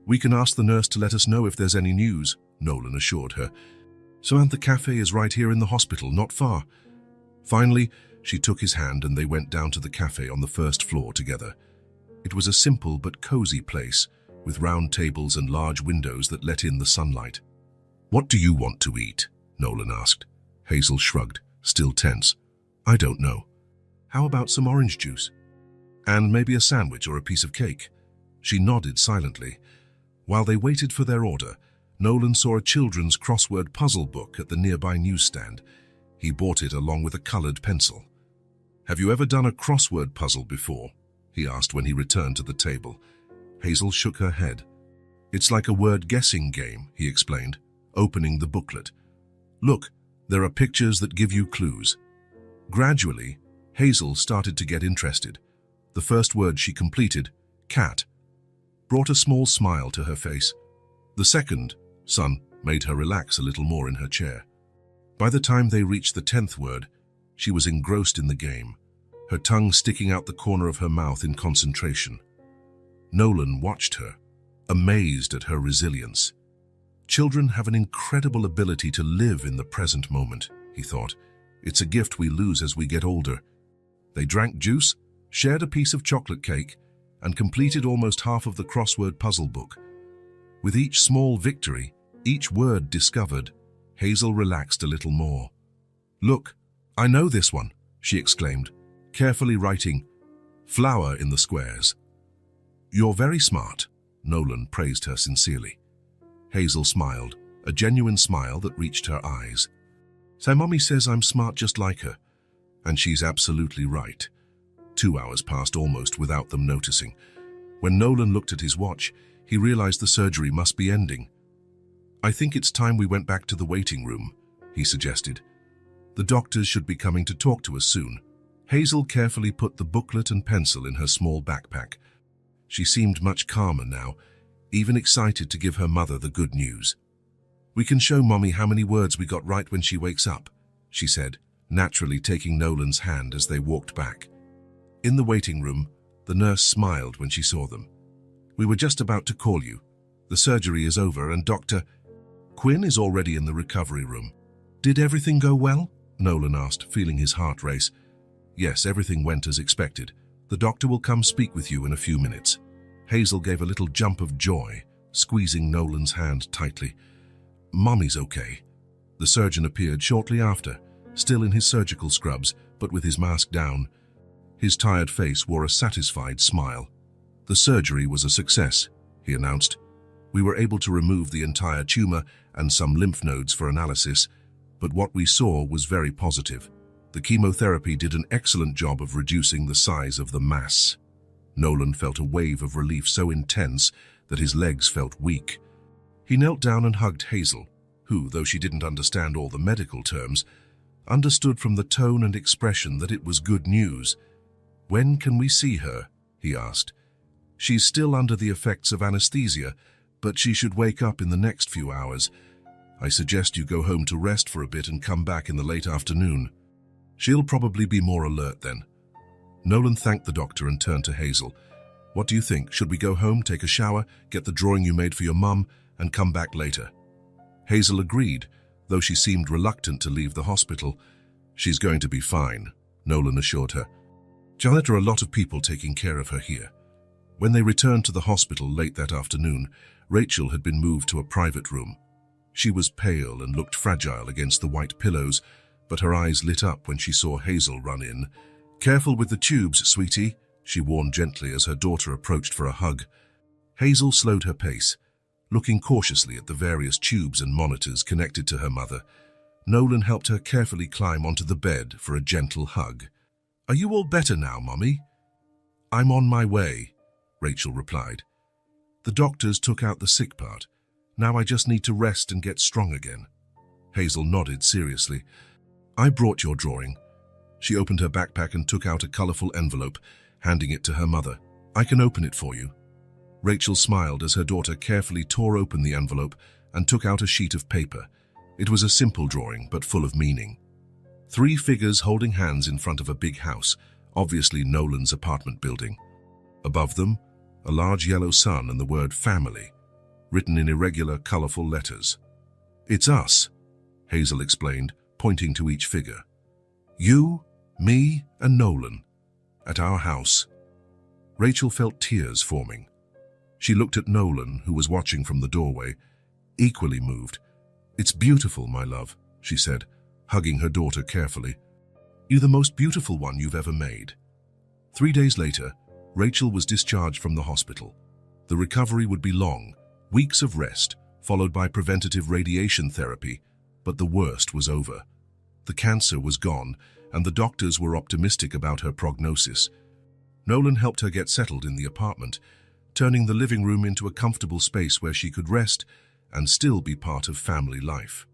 We can ask the nurse to let us know if there's any news, Nolan assured her. Samantha Cafe is right here in the hospital, not far. Finally, she took his hand and they went down to the cafe on the first floor together. It was a simple but cozy place, with round tables and large windows that let in the sunlight. What do you want to eat? Nolan asked. Hazel shrugged, still tense. I don't know. How about some orange juice? And maybe a sandwich or a piece of cake? She nodded silently. While they waited for their order, Nolan saw a children's crossword puzzle book at the nearby newsstand. He bought it along with a colored pencil. Have you ever done a crossword puzzle before? He asked when he returned to the table. Hazel shook her head. It's like a word-guessing game, he explained, opening the booklet. Look, there are pictures that give you clues. Gradually, Hazel started to get interested. The first word she completed, cat, brought a small smile to her face. The second, sun, made her relax a little more in her chair. By the time they reached the 10th word, she was engrossed in the game, her tongue sticking out the corner of her mouth in concentration. Nolan watched her, amazed at her resilience. Children have an incredible ability to live in the present moment, he thought. It's a gift we lose as we get older. They drank juice, shared a piece of chocolate cake, and completed almost half of the crossword puzzle book. With each small victory, each word discovered, Hazel relaxed a little more. Look, I know this one, she exclaimed, carefully writing, flower in the squares. You're very smart, Nolan praised her sincerely. Hazel smiled, a genuine smile that reached her eyes. So Mommy says I'm smart just like her, and she's absolutely right. 2 hours passed almost without them noticing. When Nolan looked at his watch, he realized the surgery must be ending. I think it's time we went back to the waiting room, he suggested. The doctors should be coming to talk to us soon. Hazel carefully put the booklet and pencil in her small backpack. She seemed much calmer now, even excited to give her mother the good news. "We can show Mommy how many words we got right when she wakes up," she said, naturally taking Nolan's hand as they walked back. In the waiting room, the nurse smiled when she saw them. "We were just about to call you. The surgery is over and Dr. Quinn is already in the recovery room." "Did everything go well?" Nolan asked, feeling his heart race. "Yes, everything went as expected. The doctor will come speak with you in a few minutes." Hazel gave a little jump of joy, squeezing Nolan's hand tightly. "Mommy's okay." The surgeon appeared shortly after, still in his surgical scrubs, but with his mask down. His tired face wore a satisfied smile. "The surgery was a success," he announced. "We were able to remove the entire tumor and some lymph nodes for analysis, but what we saw was very positive. The chemotherapy did an excellent job of reducing the size of the mass." Nolan felt a wave of relief so intense that his legs felt weak. He knelt down and hugged Hazel, who, though she didn't understand all the medical terms, understood from the tone and expression that it was good news. "When can we see her?" he asked. "She's still under the effects of anesthesia, but she should wake up in the next few hours. I suggest you go home to rest for a bit and come back in the late afternoon. She'll probably be more alert then." Nolan thanked the doctor and turned to Hazel. "What do you think? Should we go home, take a shower, get the drawing you made for your mum, and come back later?" Hazel agreed, though she seemed reluctant to leave the hospital. "She's going to be fine," Nolan assured her. "Janet, there are a lot of people taking care of her here." When they returned to the hospital late that afternoon, Rachel had been moved to a private room. She was pale and looked fragile against the white pillows, but her eyes lit up when she saw Hazel run in. "Careful with the tubes, sweetie," she warned gently as her daughter approached for a hug. Hazel slowed her pace, looking cautiously at the various tubes and monitors connected to her mother. Nolan helped her carefully climb onto the bed for a gentle hug. "Are you all better now, Mommy?" "I'm on my way," Rachel replied. "The doctors took out the sick part. Now I just need to rest and get strong again." Hazel nodded seriously. "I brought your drawing." She opened her backpack and took out a colorful envelope, handing it to her mother. "I can open it for you." Rachel smiled as her daughter carefully tore open the envelope and took out a sheet of paper. It was a simple drawing, but full of meaning. 3 figures holding hands in front of a big house, obviously Nolan's apartment building. Above them, a large yellow sun and the word family, written in irregular, colorful letters. "It's us," Hazel explained, pointing to each figure. "You, me, and Nolan, at our house." Rachel felt tears forming. She looked at Nolan, who was watching from the doorway, equally moved. "It's beautiful, my love," she said, hugging her daughter carefully. "You're the most beautiful one you've ever made." 3 days later, Rachel was discharged from the hospital. The recovery would be long, weeks of rest, followed by preventative radiation therapy, but the worst was over. The cancer was gone, and the doctors were optimistic about her prognosis. Nolan helped her get settled in the apartment, turning the living room into a comfortable space where she could rest and still be part of family life.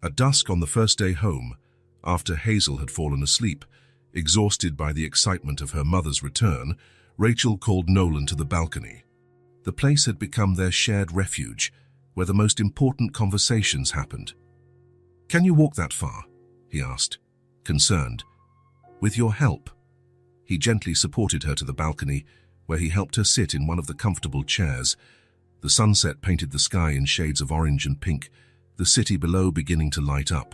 At dusk on the first day home, after Hazel had fallen asleep, exhausted by the excitement of her mother's return, Rachel called Nolan to the balcony. The place had become their shared refuge, where the most important conversations happened. "Can you walk that far?" he asked, concerned. "With your help." He gently supported her to the balcony, where he helped her sit in one of the comfortable chairs. The sunset painted the sky in shades of orange and pink, the city below beginning to light up.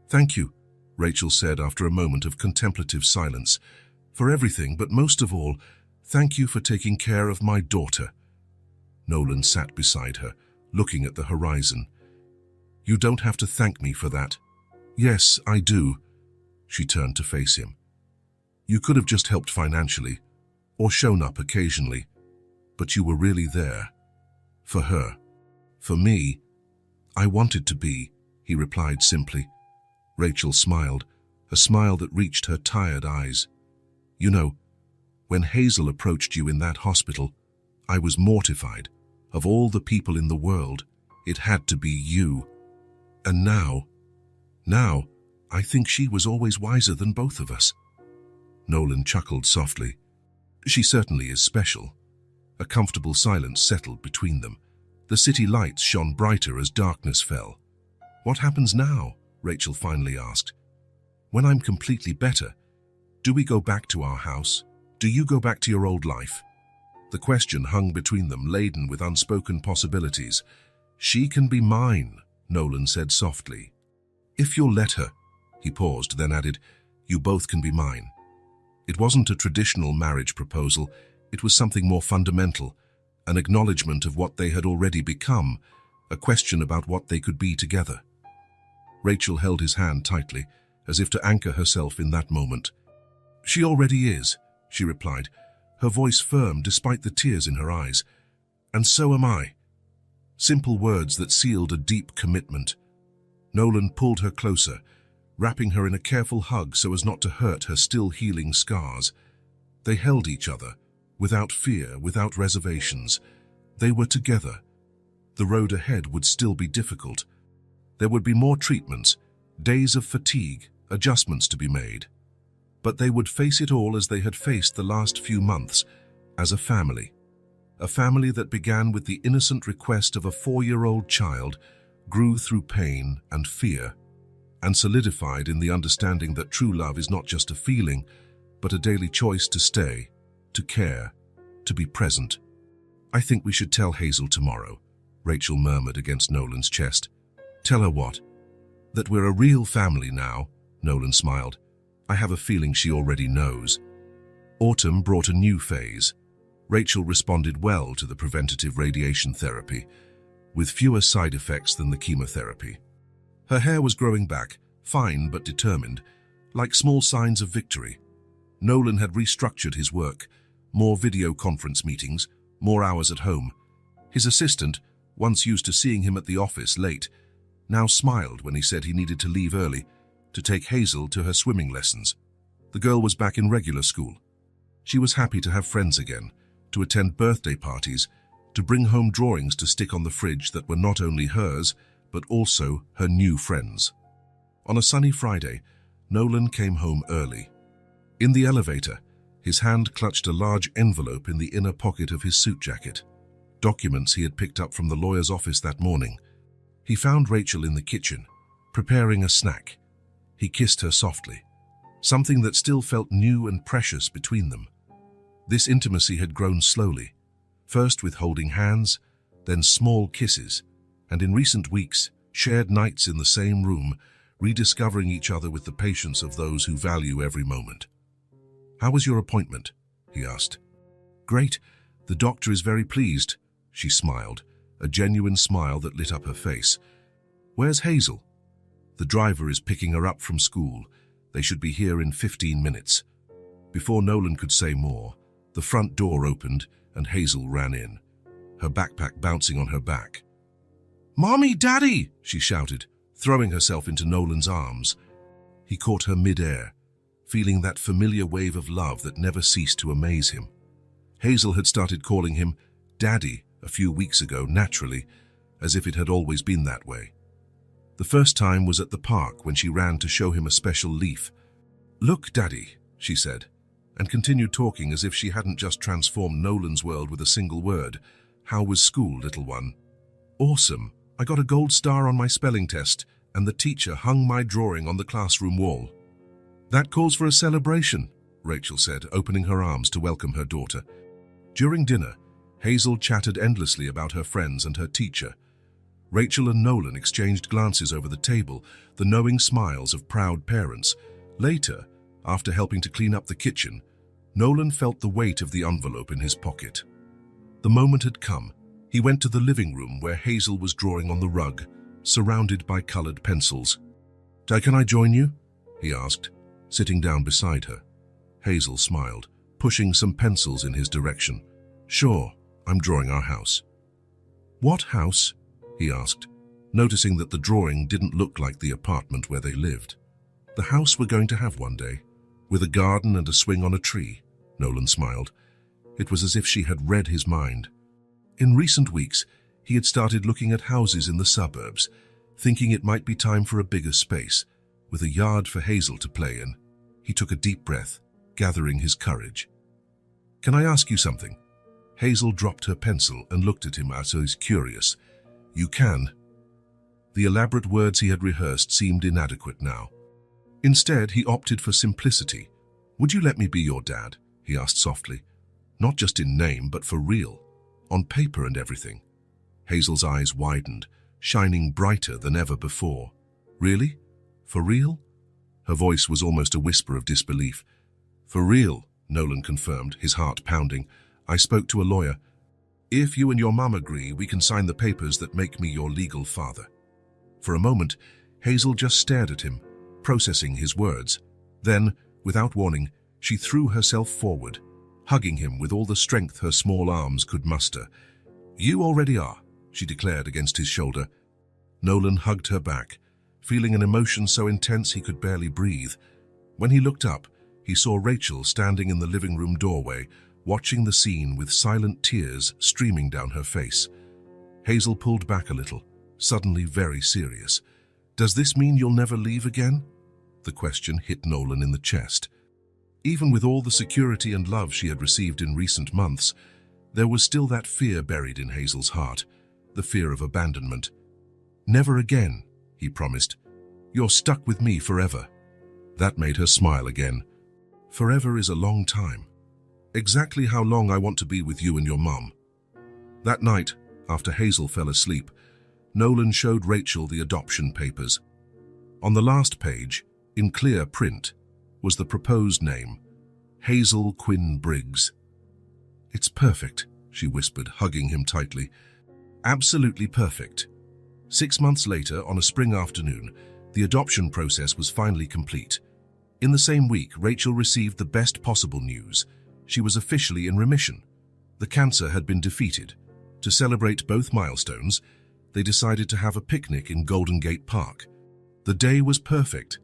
"Thank you," Rachel said after a moment of contemplative silence, "for everything, but most of all, thank you for taking care of my daughter." Nolan sat beside her, looking at the horizon. "You don't have to thank me for that." "Yes, I do." She turned to face him. "You could have just helped financially, or shown up occasionally, but you were really there. For her. For me, I wanted to be," he replied simply. Rachel smiled, a smile that reached her tired eyes. "You know, when Hazel approached you in that hospital, I was mortified. Of all the people in the world, it had to be you. And now, I think she was always wiser than both of us." Nolan chuckled softly. "She certainly is special." A comfortable silence settled between them. The city lights shone brighter as darkness fell. "What happens now?" Rachel finally asked. "When I'm completely better, do we go back to our house? Do you go back to your old life?" The question hung between them, laden with unspoken possibilities. "She can be mine," Nolan said softly. "If you'll let her." He paused, then added, "You both can be mine." It wasn't a traditional marriage proposal. It was something more fundamental, an acknowledgement of what they had already become, a question about what they could be together. Rachel held his hand tightly, as if to anchor herself in that moment. "She already is," she replied, her voice firm despite the tears in her eyes. "And so am I." Simple words that sealed a deep commitment. Nolan pulled her closer, wrapping her in a careful hug so as not to hurt her still healing scars. They held each other, without fear, without reservations. They were together. The road ahead would still be difficult. There would be more treatments, days of fatigue, adjustments to be made. But they would face it all as they had faced the last few months, as a family. A family that began with the innocent request of a 4-year-old child, grew through pain and fear, and solidified in the understanding that true love is not just a feeling, but a daily choice to stay, to care, to be present. "I think we should tell Hazel tomorrow," Rachel murmured against Nolan's chest. "Tell her what?" "That we're a real family now," Nolan smiled. "I have a feeling she already knows." Autumn brought a new phase. Rachel responded well to the preventative radiation therapy, with fewer side effects than the chemotherapy. Her hair was growing back, fine but determined, like small signs of victory. Nolan had restructured his work, more video conference meetings, more hours at home. His assistant, once used to seeing him at the office late, now smiled when he said he needed to leave early to take Hazel to her swimming lessons. The girl was back in regular school. She was happy to have friends again, to attend birthday parties, to bring home drawings to stick on the fridge that were not only hers, but also her new friends. On a sunny Friday, Nolan came home early. In the elevator, his hand clutched a large envelope in the inner pocket of his suit jacket. Documents he had picked up from the lawyer's office that morning. He found Rachel in the kitchen, preparing a snack. He kissed her softly, something that still felt new and precious between them. This intimacy had grown slowly, first with holding hands, then small kisses, and in recent weeks, shared nights in the same room, rediscovering each other with the patience of those who value every moment. "How was your appointment?" he asked. "Great. The doctor is very pleased," she smiled, a genuine smile that lit up her face. "Where's Hazel?" "The driver is picking her up from school. They should be here in 15 minutes. Before Nolan could say more, the front door opened and Hazel ran in, her backpack bouncing on her back. "Mommy, Daddy!" she shouted, throwing herself into Nolan's arms. He caught her mid-air, feeling that familiar wave of love that never ceased to amaze him. Hazel had started calling him Daddy a few weeks ago, naturally, as if it had always been that way. The first time was at the park when she ran to show him a special leaf. "Look, Daddy," she said, and continued talking as if she hadn't just transformed Nolan's world with a single word. "How was school, little one?" "Awesome. I got a gold star on my spelling test, and the teacher hung my drawing on the classroom wall." "That calls for a celebration," Rachel said, opening her arms to welcome her daughter. During dinner, Hazel chatted endlessly about her friends and her teacher. Rachel and Nolan exchanged glances over the table, the knowing smiles of proud parents. Later, after helping to clean up the kitchen, Nolan felt the weight of the envelope in his pocket. The moment had come. He went to the living room where Hazel was drawing on the rug, surrounded by colored pencils. "Can I join you?" he asked, sitting down beside her. Hazel smiled, pushing some pencils in his direction. "Sure, I'm drawing our house." "What house?" he asked, noticing that the drawing didn't look like the apartment where they lived. "The house we're going to have one day, with a garden and a swing on a tree," Nolan smiled. It was as if she had read his mind. In recent weeks, he had started looking at houses in the suburbs, thinking it might be time for a bigger space, with a yard for Hazel to play in. He took a deep breath, gathering his courage. "Can I ask you something?" Hazel dropped her pencil and looked at him as he was curious. You can. The elaborate words he had rehearsed seemed inadequate now. Instead, he opted for simplicity. Would you let me be your dad? He asked softly. Not just in name, but for real. On paper and everything. Hazel's eyes widened, shining brighter than ever before. Really? For real? Her voice was almost a whisper of disbelief. For real, Nolan confirmed, his heart pounding. I spoke to a lawyer. If you and your mum agree, we can sign the papers that make me your legal father. For a moment, Hazel just stared at him, processing his words. Then, without warning, she threw herself forward, hugging him with all the strength her small arms could muster. You already are, she declared against his shoulder. Nolan hugged her back, feeling an emotion so intense he could barely breathe. When he looked up, he saw Rachel standing in the living room doorway, watching the scene with silent tears streaming down her face. Hazel pulled back a little, suddenly very serious. Does this mean you'll never leave again? The question hit Nolan in the chest. Even with all the security and love she had received in recent months, there was still that fear buried in Hazel's heart, the fear of abandonment. Never again, he promised. You're stuck with me forever. That made her smile again. Forever is a long time. Exactly how long I want to be with you and your mum. That night, after Hazel fell asleep, Nolan showed Rachel the adoption papers. On the last page, in clear print, was the proposed name, Hazel Quinn Briggs. It's perfect, she whispered, hugging him tightly. Absolutely perfect. 6 months later, on a spring afternoon, the adoption process was finally complete. In the same week, Rachel received the best possible news. She was officially in remission. The cancer had been defeated. To celebrate both milestones, they decided to have a picnic in Golden Gate Park. The day was perfect.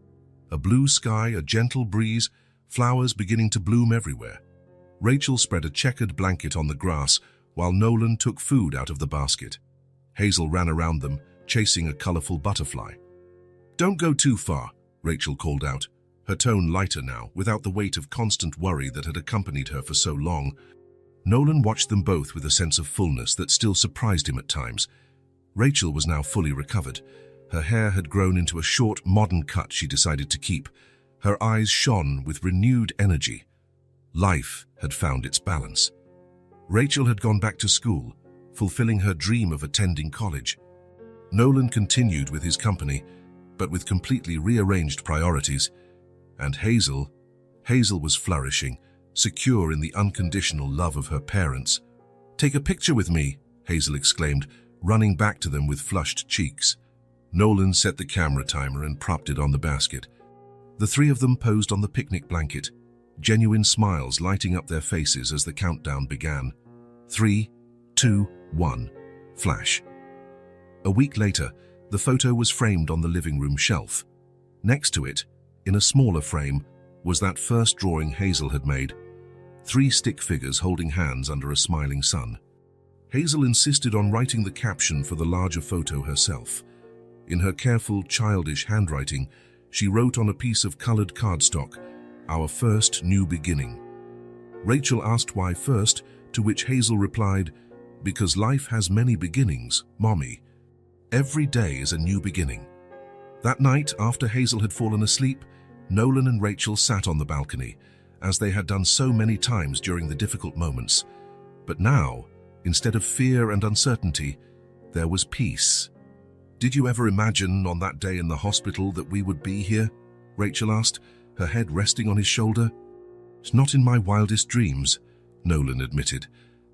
A blue sky, a gentle breeze, flowers beginning to bloom everywhere. Rachel spread a checkered blanket on the grass while Nolan took food out of the basket. Hazel ran around them, chasing a colorful butterfly. Don't go too far, Rachel called out, her tone lighter now, without the weight of constant worry that had accompanied her for so long. Nolan watched them both with a sense of fullness that still surprised him at times. Rachel was now fully recovered. Her hair had grown into a short, modern cut she decided to keep. Her eyes shone with renewed energy. Life had found its balance. Rachel had gone back to school, fulfilling her dream of attending college. Nolan continued with his company, but with completely rearranged priorities. And Hazel was flourishing, secure in the unconditional love of her parents. Take a picture with me, Hazel exclaimed, running back to them with flushed cheeks. Nolan set the camera timer and propped it on the basket. The three of them posed on the picnic blanket, genuine smiles lighting up their faces as the countdown began. 3, 2, 1, flash. A week later, the photo was framed on the living room shelf. Next to it, in a smaller frame, was that first drawing Hazel had made. 3 stick figures holding hands under a smiling sun. Hazel insisted on writing the caption for the larger photo herself. In her careful, childish handwriting, she wrote on a piece of colored cardstock, "Our first new beginning." Rachel asked why first, to which Hazel replied, "Because life has many beginnings, Mommy. Every day is a new beginning." That night, after Hazel had fallen asleep, Nolan and Rachel sat on the balcony, as they had done so many times during the difficult moments. But now, instead of fear and uncertainty, there was peace. "Did you ever imagine on that day in the hospital that we would be here?" Rachel asked, her head resting on his shoulder. "It's not in my wildest dreams," Nolan admitted,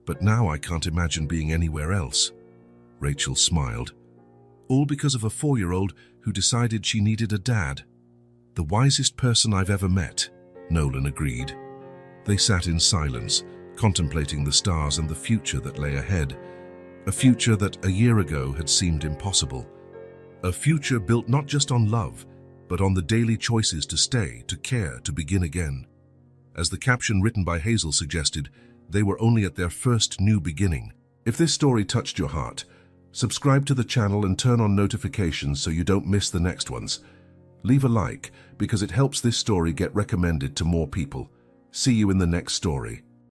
"but now I can't imagine being anywhere else." Rachel smiled. "All because of a 4-year-old who decided she needed a dad." "The wisest person I've ever met," Nolan agreed. They sat in silence, contemplating the stars and the future that lay ahead. A future that a year ago had seemed impossible. A future built not just on love, but on the daily choices to stay, to care, to begin again. As the caption written by Hazel suggested, they were only at their first new beginning. If this story touched your heart, subscribe to the channel and turn on notifications so you don't miss the next ones. Leave a like because it helps this story get recommended to more people. See you in the next story.